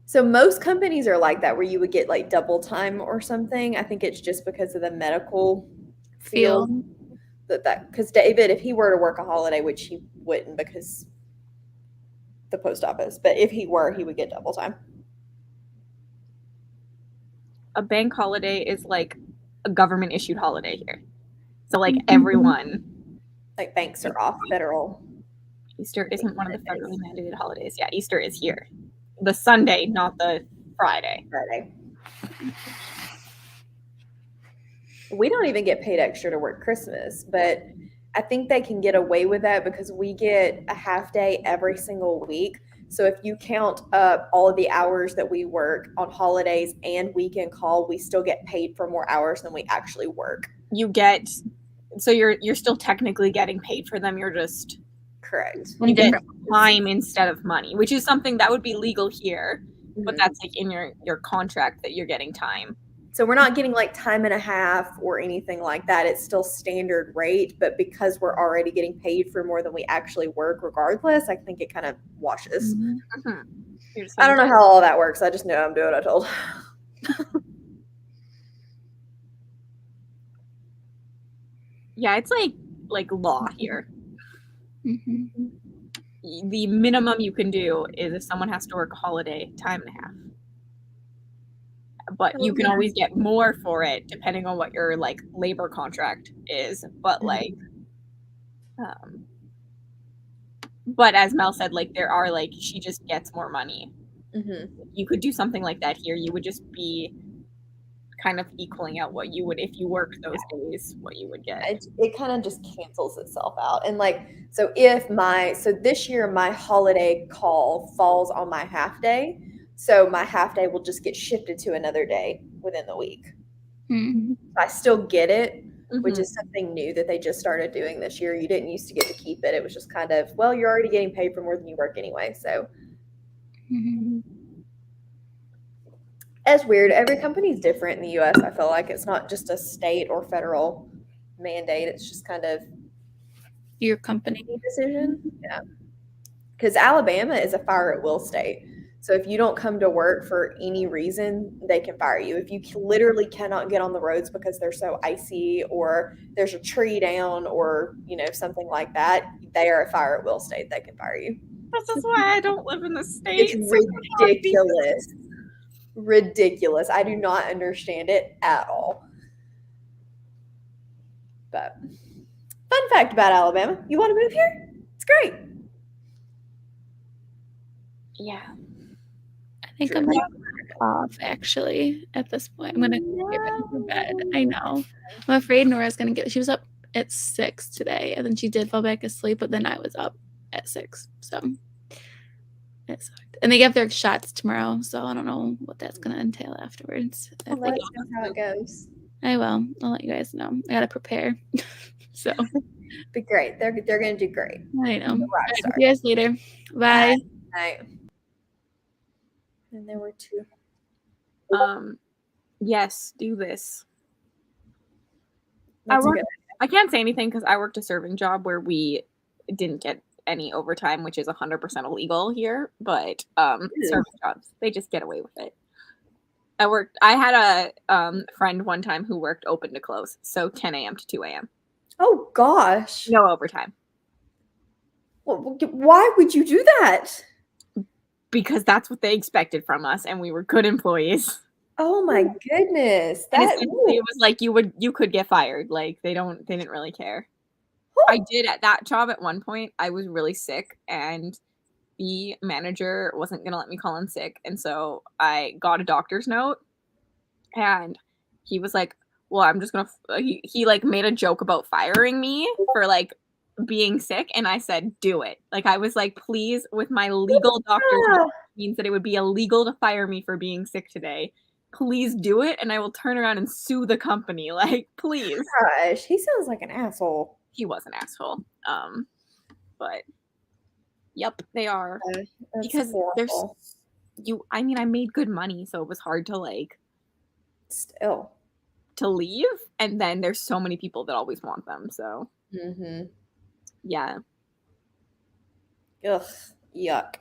So most companies are like that, where you would get like double time or something. I think it's just because of the medical field that because David, if he were to work a holiday, which he wouldn't because the post office, but if he were, he would get double time. A bank holiday is like a government issued holiday here. So like everyone, like banks are off federal. Easter isn't one of the federally mandated holidays. Yeah, Easter is here. The Sunday, not the Friday. We don't even get paid extra to work Christmas, but I think they can get away with that because we get a half day every single week. So if you count up all of the hours that we work on holidays and weekend call, we still get paid for more hours than we actually work. So you're still technically getting paid for them. You're just correct. You get time instead of money, which is something that would be legal here, but that's like in your contract that you're getting time. So we're not getting like time and a half or anything like that. It's still standard rate, but because we're already getting paid for more than we actually work regardless, I think it kind of washes. I don't know how all that works. I just know I'm doing what I told. Yeah, it's like law here. The minimum you can do is if someone has to work a holiday, time and a half. But you can always get more for it depending on what your like labor contract is. But like, but as Mel said, like there are like she just gets more money. You could do something like that here. You would just be kind of equaling out what you would if you worked those days, what you would get. It kind of just cancels itself out. And like, so this year my holiday call falls on my half day. So my half day will just get shifted to another day within the week. I still get it, which is something new that they just started doing this year. You didn't used to get to keep it. It was just kind of, well, you're already getting paid for more than you work anyway. So it's weird. Every company's different in the US. I feel like it's not just a state or federal mandate. It's just kind of your company decision. Yeah. Because Alabama is a fire at will state. So if you don't come to work for any reason, they can fire you. If you literally cannot get on the roads because they're so icy or there's a tree down or, something like that, they are a fire at will state. They can fire you. This is why I don't live in the States. It's ridiculous. I do not understand it at all. But fun fact about Alabama, you want to move here? It's great. Yeah. I think I'm off actually at this point. I'm gonna get ready for bed. I know. I'm afraid Nora's gonna she was up at 6 today and then she did fall back asleep, but then I was up at 6. So it sucked. And they get their shots tomorrow, so I don't know what that's gonna entail afterwards. I'll let you know how it goes. I will. I'll let you guys know. I gotta prepare. So Be great. They're gonna do great. I know. The rock All right, star. see you guys later. Bye. Right. And there were two. Yes, do this. That's good. I can't say anything because I worked a serving job where we didn't get any overtime, which is 100% illegal here. But serving jobs, they just get away with it. I had a friend one time who worked open to close, so 10 a.m. to 2 a.m. Oh gosh. No overtime. Well, why would you do that? Because that's what they expected from us, and we were good employees. Oh my goodness. And essentially it was like you could get fired. Like they didn't really care. I did at that job at one point. I was really sick and the manager wasn't going to let me call in sick. And so I got a doctor's note and he was like, well, I'm just going to, he like made a joke about firing me for like being sick. And I said, do it. Like, I was like, please, with my legal doctor's note, means that it would be illegal to fire me for being sick today. Please do it. And I will turn around and sue the company. Like, please. Gosh, he sounds like an asshole. He was an asshole. But yep, they are. That's because horrible. I mean, I made good money, so it was hard to like still to leave. And then there's so many people that always want them. So yeah. Ugh, yuck.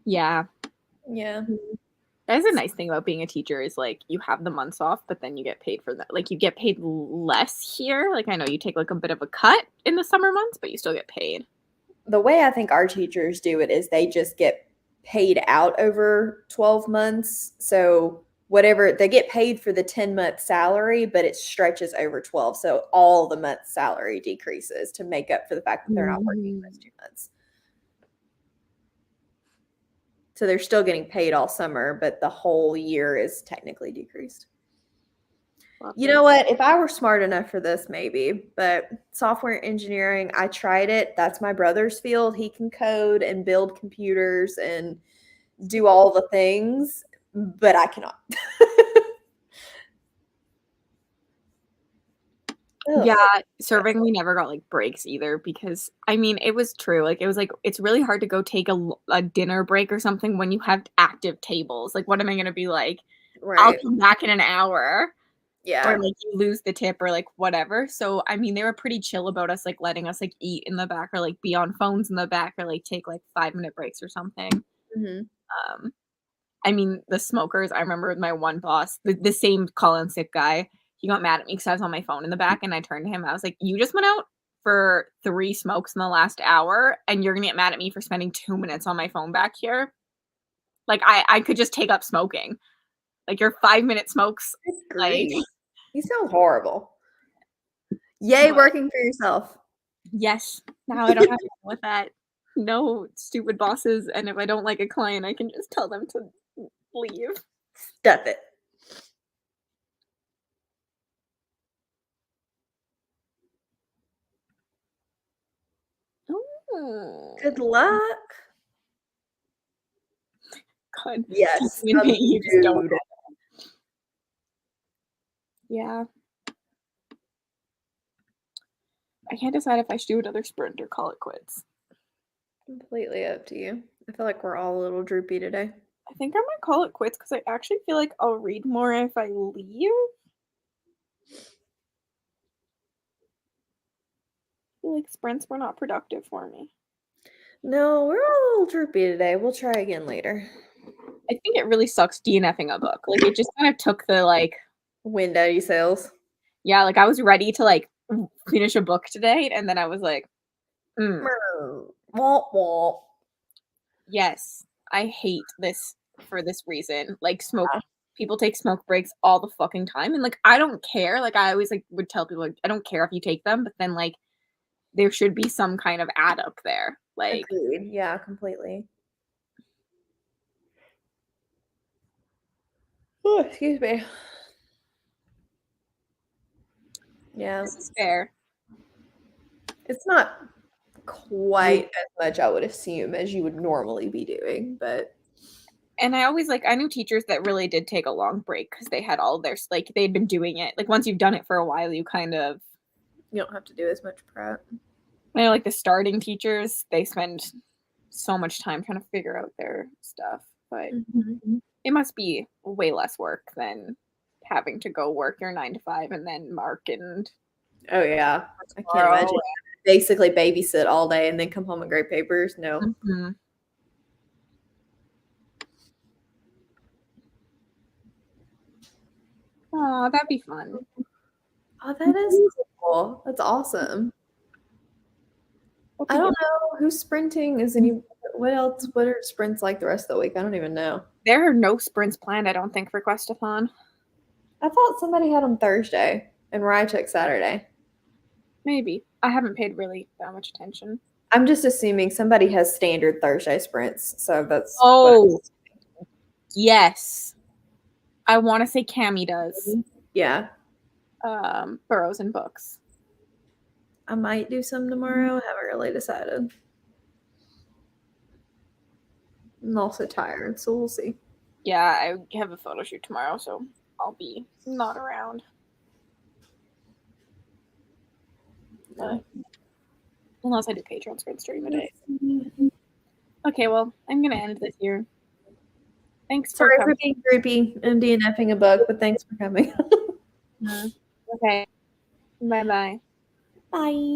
Yeah. Yeah. That's a nice thing about being a teacher is like you have the months off, but then you get paid for that. Like you get paid less here. Like I know you take like a bit of a cut in the summer months, but you still get paid. The way I think our teachers do it is they just get paid out over 12 months. So whatever, they get paid for the 10-month salary, but it stretches over 12. So all the month's salary decreases to make up for the fact that they're not working those 2 months. So they're still getting paid all summer, but the whole year is technically decreased. You know what? If I were smart enough for this, maybe, but software engineering, I tried it. That's my brother's field. He can code and build computers and do all the things, but I cannot. Yeah, serving, we never got like breaks either because I mean, it was true. Like it was like it's really hard to go take a dinner break or something when you have active tables. Like, what am I going to be like? Right. I'll come back in an hour. Yeah. Or like you lose the tip or like whatever. So I mean, they were pretty chill about us like letting us like eat in the back or like be on phones in the back or like take like 5-minute breaks or something. I mean, the smokers. I remember with my one boss, the same call-in sick guy. He got mad at me because I was on my phone in the back and I turned to him. I was like, you just went out for 3 smokes in the last hour and you're gonna get mad at me for spending 2 minutes on my phone back here. Like I could just take up smoking. Like your 5-minute smokes. Like you sound horrible. Yay, working for yourself. Yes. Now I don't have to deal with that. No stupid bosses. And if I don't like a client, I can just tell them to leave. Stuff it. Good luck. God. Yes. You just don't. Yeah. I can't decide if I should do another sprint or call it quits. Completely up to you. I feel like we're all a little droopy today. I think I might call it quits because I actually feel like I'll read more if I leave. I feel like sprints were not productive for me. No, we're all a little droopy today. We'll try again later. I think it really sucks DNFing a book. Like it just kind of took the like wind out of your sails. Yeah, like I was ready to like finish a book today, and then I was like, yes, I hate this for this reason. Like people take smoke breaks all the fucking time, and like I don't care. Like I always like would tell people like I don't care if you take them, but then like there should be some kind of add up there. Like agreed. Yeah, completely. Oh, excuse me. Yeah. This is fair. It's not quite as much, I would assume, as you would normally be doing, but And I always I knew teachers that really did take a long break because they had all their they'd been doing it. Like once you've done it for a while, you kind of You don't have to do as much prep. I know the starting teachers, they spend so much time trying to figure out their stuff, but it must be way less work than having to go work your 9 to 5 and then mark and Oh yeah, I can't imagine. Basically babysit all day and then come home and grade papers. No. Mm-hmm. Oh, that'd be fun. Oh, that is cool. That's awesome. I don't know who's sprinting. Is any what else? What are sprints like the rest of the week? I don't even know. There are no sprints planned, I don't think, for Questathon. I thought somebody had them Thursday and Rye took Saturday. Maybe. I haven't paid really that much attention. I'm just assuming somebody has standard Thursday sprints, so that's. Oh, yes. I want to say Cami does. Yeah. Burrows and Books. I might do some tomorrow. I haven't really decided. I'm also tired, so we'll see. Yeah, I have a photo shoot tomorrow, so I'll be not around. Unless I do Patreon screen stream a day. Okay, well, I'm going to end this here. Thanks for Sorry coming. for being creepy and DNFing a bug, but thanks for coming. Okay. Bye-bye. Bye.